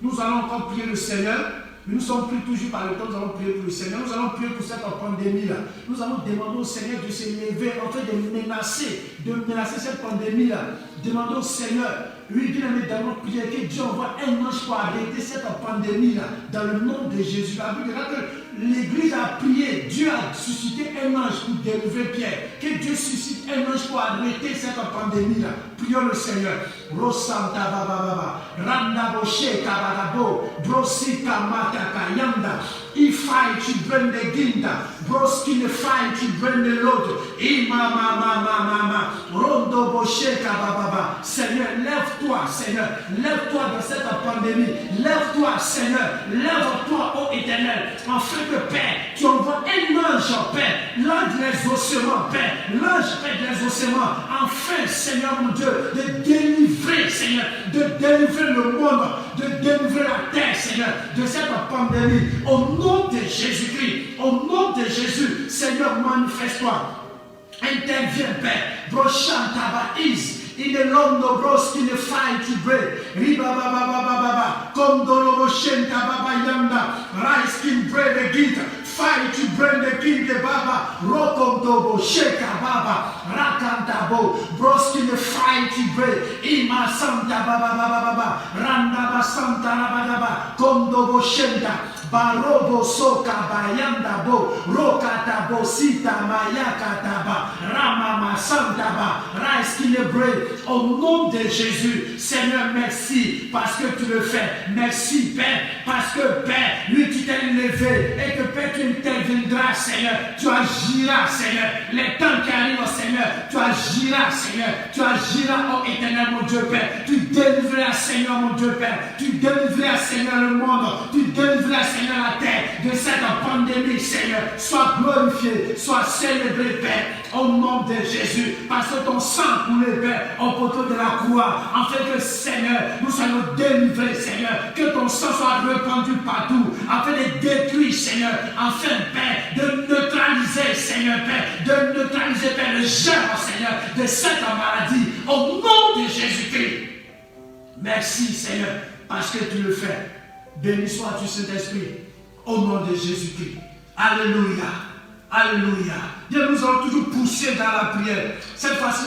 Nous allons encore prier le Seigneur nous sommes pris toujours par le temps, nous allons prier pour le Seigneur. Nous allons prier pour cette pandémie-là. Nous allons demander au Seigneur de se lever, en fait de menacer cette pandémie-là. Demandons au Seigneur, oui, bien aimé, dans notre prière, que Dieu envoie un ange pour arrêter cette pandémie-là, dans le nom de Jésus. La Bible dira que l'Église a prié, Dieu a suscité un ange pour délivrer Pierre. Que Dieu suscite un ange pour arrêter cette pandémie-là. Prions le Seigneur. Rosanta Baba, Randa Boshe Kabadabo, Brosi Kamata Kayanda, Ifai Children de Ginda, Broski ne Fai Children de l'autre, Mama, Rondo Boshe Kababa. Seigneur, lève-toi, Seigneur, lève-toi dans cette pandémie, lève-toi, Seigneur, lève-toi, ô Éternel, afin que Père, tu envoies un ange, Père, l'ange des ossements, Père, l'ange des ossements, enfin, Seigneur mon Dieu, de délivrer, Seigneur, de délivrer le monde, de délivrer la terre, Seigneur, de cette pandémie, au nom de Jésus-Christ, au nom de Jésus, Seigneur, manifeste-toi. Interviens, Père. Brochantaba is. In the londo bros in the fight to break. Riba baba baba baba. Kondo boshenta baba yanda. Rice king bread the gita. Fight to bread the king the baba. Rokondo sheka baba. Rakantabo. Bros in the fight to break. Ima santa baba baba baba. Randa santa baba. Kondo boshenta. Barobo soka bayanda bo. Rokata sita mayakataba. Ramama santaba. Rice king the bread. Au nom de Jésus, Seigneur, merci parce que tu le fais. Merci, Père, parce que, Père, lui, tu t'es levé et que, Père, tu interviendras, Seigneur. Tu agiras, Seigneur. Les temps qui arrivent, Seigneur, tu agiras, Seigneur. Tu agiras, oh éternel, mon Dieu, Père. Tu délivreras, Seigneur, mon Dieu, Père. Tu délivreras, Seigneur, le monde. Tu délivreras, Seigneur, la terre de cette pandémie, Seigneur. Sois glorifié, sois célébré, Père, au nom de Jésus. Parce que ton sang coulé, Père, au poteau de la croix, afin que, Seigneur, nous soyons délivrés, Seigneur, que ton sang soit répandu partout, afin de détruire, Seigneur, afin, Père, de neutraliser, Seigneur, Père, de neutraliser, Père, le germe, Seigneur, de cette maladie, au nom de Jésus-Christ. Merci, Seigneur, parce que tu le fais. Béni sois-tu, Saint-Esprit, au nom de Jésus-Christ. Alléluia. Alléluia. Dieu, nous allons toujours pousser dans la prière. Cette fois-ci,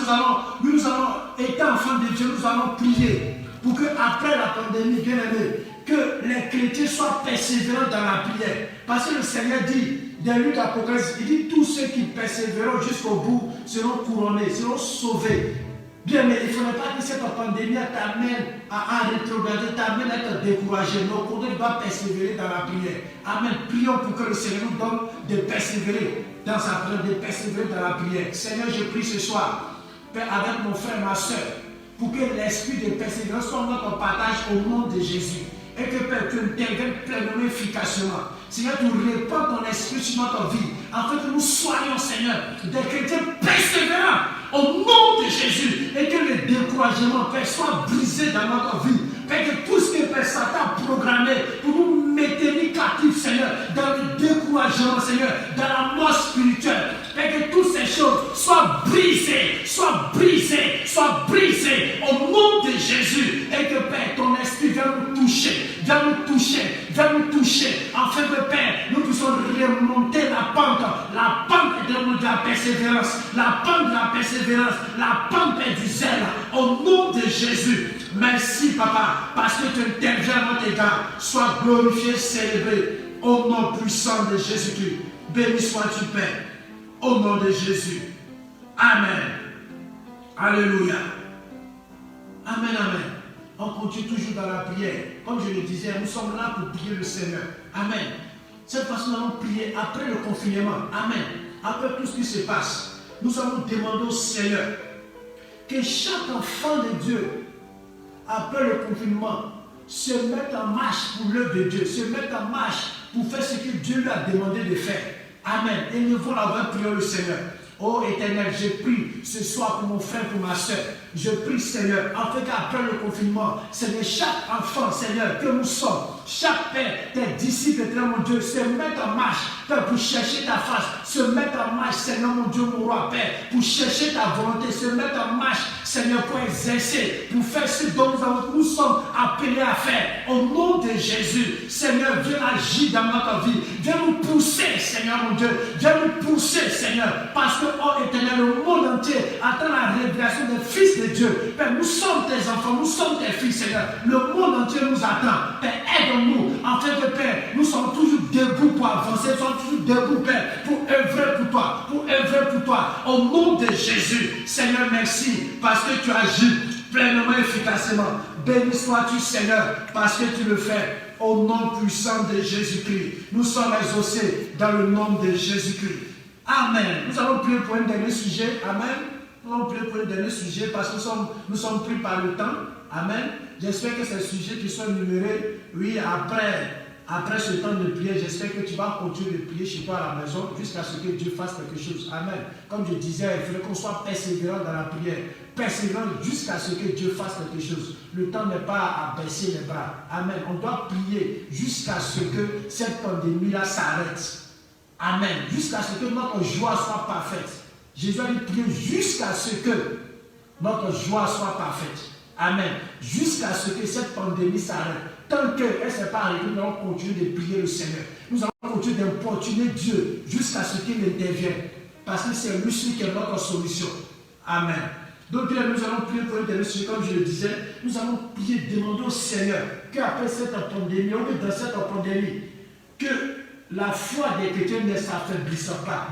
nous allons, étant enfants de Dieu, nous allons prier pour que après la pandémie, bien aimé, que les chrétiens soient persévérants dans la prière. Parce que le Seigneur dit, dans le livre d'Apocalypse, il dit tous ceux qui persévéreront jusqu'au bout seront couronnés, seront sauvés. Bien, mais il ne faudrait pas que cette pandémie t'amène à rétrograder, t'amène à te décourager. Non, on doit persévérer dans la prière. Amen. Prions pour que le Seigneur nous donne de persévérer dans sa prière, de persévérer dans la prière. Seigneur, je prie ce soir, Père, avec mon frère, ma soeur, pour que l'esprit de persévérance soit notre partage au nom de Jésus. Et que, Père, tu interviennes pleinement, efficacement. Seigneur, tu répands ton esprit sur notre vie, afin que nous soyons, Seigneur, des chrétiens persévérants au nom de Jésus, et que le découragement, Père, soit brisé dans notre vie. Père, que tout ce que Père Satan a programmé pour nous maintenir captifs, Seigneur, dans le découragement, Seigneur, dans la mort spirituelle, Père, que toutes ces choses soient brisées, soient brisées, soient brisées au nom de Jésus, et que, Père, ton esprit vienne nous toucher, viens nous toucher, afin que, Père, nous puissions remonter la pente de la persévérance, la pente de la persévérance, la pente du zèle, au nom de Jésus. Merci, Papa, parce que tu interviens à notre égard. Sois glorifié, célébré, au nom puissant de Jésus-Christ. Béni sois-tu, Père, au nom de Jésus. Amen. Alléluia. Amen, amen. On continue toujours dans la prière. Comme je le disais, nous sommes là pour prier le Seigneur. Amen. Cette fois-ci, nous allons prier après le confinement. Amen. Après tout ce qui se passe, nous allons demander au Seigneur que chaque enfant de Dieu, après le confinement, se mette en marche pour l'œuvre de Dieu, se mette en marche pour faire ce que Dieu lui a demandé de faire. Amen. Et nous voulons avoir prié le Seigneur. Oh Éternel, je prie ce soir pour mon frère, pour ma soeur. Je prie, Seigneur, afin qu'après le confinement, Seigneur, chaque enfant, Seigneur, que nous sommes, chaque père, tes disciples, Éternel mon Dieu, se mettent en marche Père, pour chercher ta face, se mettre en marche, Seigneur mon Dieu, mon roi, Père, pour chercher ta volonté, se mettre en marche, Seigneur, pour exercer, pour faire ce dont nous sommes appelés à faire. Au nom de Jésus, Seigneur, viens agir dans notre vie. Viens nous pousser, Seigneur mon Dieu. Viens nous pousser, Seigneur. Parce que, oh éternel, le monde entier attend la révélation des fils de Dieu. Père, nous sommes tes enfants, nous sommes tes fils, Seigneur. Le monde entier nous attend. Père, aide-nous. En fait que, Père, nous sommes toujours debout pour avancer. Nous sommes toujours debout, Père, pour œuvrer pour toi. Pour œuvrer pour toi. Au nom de Jésus, Seigneur, merci. Parce que tu agis pleinement, efficacement. Béni sois-tu, Seigneur, parce que tu le fais. Au nom puissant de Jésus-Christ. Nous sommes exaucés dans le nom de Jésus-Christ. Amen. Nous allons prier pour un dernier sujet. Amen. Nous allons prier pour un dernier sujet parce que nous sommes pris par le temps. Amen. J'espère que ces sujets qui sont numérés, oui, après ce temps de prière, j'espère que tu vas continuer de prier chez toi à la maison jusqu'à ce que Dieu fasse quelque chose. Amen. Comme je disais, il faudrait qu'on soit persévérant dans la prière. Persévérant jusqu'à ce que Dieu fasse quelque chose. Le temps n'est pas à baisser les bras. Amen. On doit prier jusqu'à ce que cette pandémie-là s'arrête. Amen. Jusqu'à ce que notre joie soit parfaite. Jésus a dit prier jusqu'à ce que notre joie soit parfaite. Amen. Jusqu'à ce que cette pandémie s'arrête. Tant qu'elle ne s'est pas arrêtée, nous allons continuer de prier le Seigneur. Nous allons continuer d'importuner Dieu jusqu'à ce qu'il intervienne. Parce que c'est lui qui est notre solution. Amen. Donc nous allons prier pour un dernier sujet, comme je le disais. Nous allons prier, demander au Seigneur qu'après cette pandémie, ou dans cette pandémie, que la foi des chrétiens ne s'affaiblisse pas.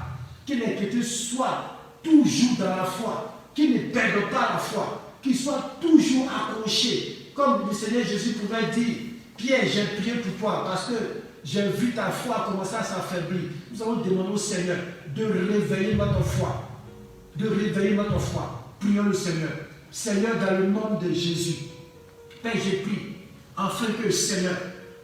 Que les chrétiens soient toujours dans la foi. Qu'ils ne perdent pas la foi. Qu'ils soient toujours accrochés. Comme le Seigneur Jésus pouvait dire, Pierre, j'ai prié pour toi parce que j'ai vu ta foi commencer à s'affaiblir. Nous allons demander au Seigneur de réveiller notre foi. De réveiller notre foi. Prions le Seigneur. Seigneur, dans le nom de Jésus, Père, j'ai prié, afin que, Seigneur,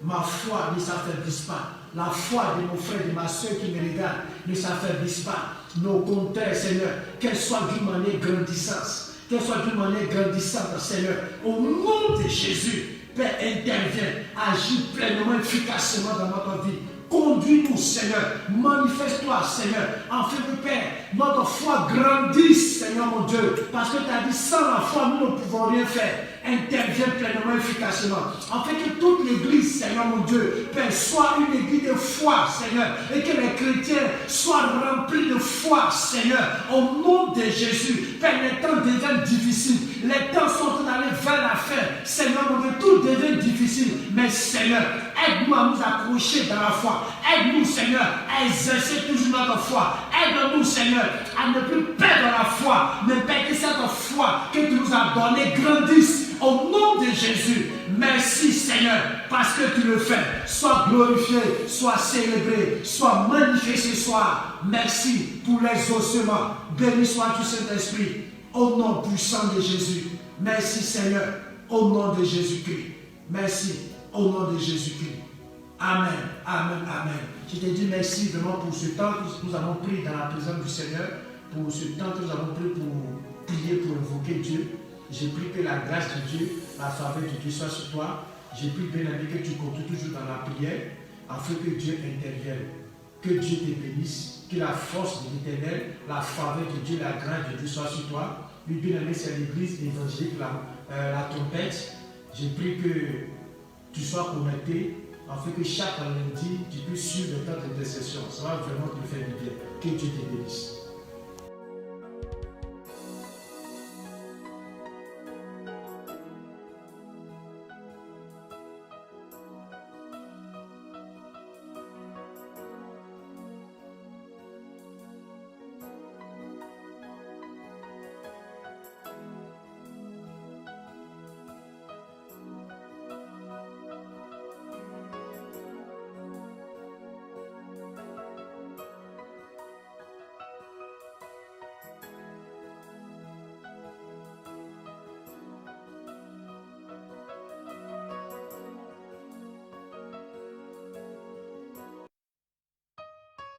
ma foi ne s'affaiblisse pas. La foi de mon frère, de ma soeur qui me regarde, ne s'affaiblisse pas. Nos compteurs, Seigneur, qu'elle soit d'une manière grandissante. Qu'elle soit d'une manière grandissante, Seigneur. Au nom de Jésus, Père, interviens, agis pleinement, efficacement dans notre vie. Conduis-nous, Seigneur. Manifeste-toi, Seigneur. Afin que, Père, notre foi grandisse, Seigneur mon Dieu. Parce que tu as dit, sans la foi, nous ne pouvons rien faire. Interviens pleinement, efficacement. Afin que toute l'église, Seigneur mon Dieu, Père, soit une église de foi, Seigneur. Et que les chrétiens soient remplis de foi, Seigneur. Au nom de Jésus, Père, les temps deviennent difficiles. Les temps sont allés vers la fin. Seigneur mon Dieu, tout devient difficile. Mais Seigneur, aide-nous à nous accrocher dans la foi. Aide-nous, Seigneur, à exercer toujours notre foi. Aide-nous, Seigneur, à ne plus perdre la foi. Mais Père, que cette foi que tu nous as donnée grandisse. Au nom de Jésus, merci Seigneur, parce que tu le fais. Sois glorifié, sois célébré, sois magnifié ce soir. Merci pour l'exaucement. Béni sois-tu Saint-Esprit. Au nom puissant de Jésus. Merci Seigneur, au nom de Jésus-Christ. Merci, au nom de Jésus-Christ. Amen, amen, amen. Je te dis merci vraiment pour ce temps que nous avons pris dans la présence du Seigneur, pour ce temps que nous avons pris pour prier, pour invoquer Dieu. J'ai pris que la grâce de Dieu, la faveur de Dieu soit sur toi. J'ai pris, bien aimé, que tu continues toujours dans la prière, afin que Dieu intervienne. Que Dieu te bénisse, que la force de l'Éternel, la faveur de Dieu, la grâce de Dieu soit sur toi. Oui, bien aimé, c'est l'église évangélique, la trompette. J'ai pris que tu sois connecté, afin que chaque lundi, tu puisses suivre le temps d'intercession. Ça va vraiment te faire du bien. Que Dieu te bénisse.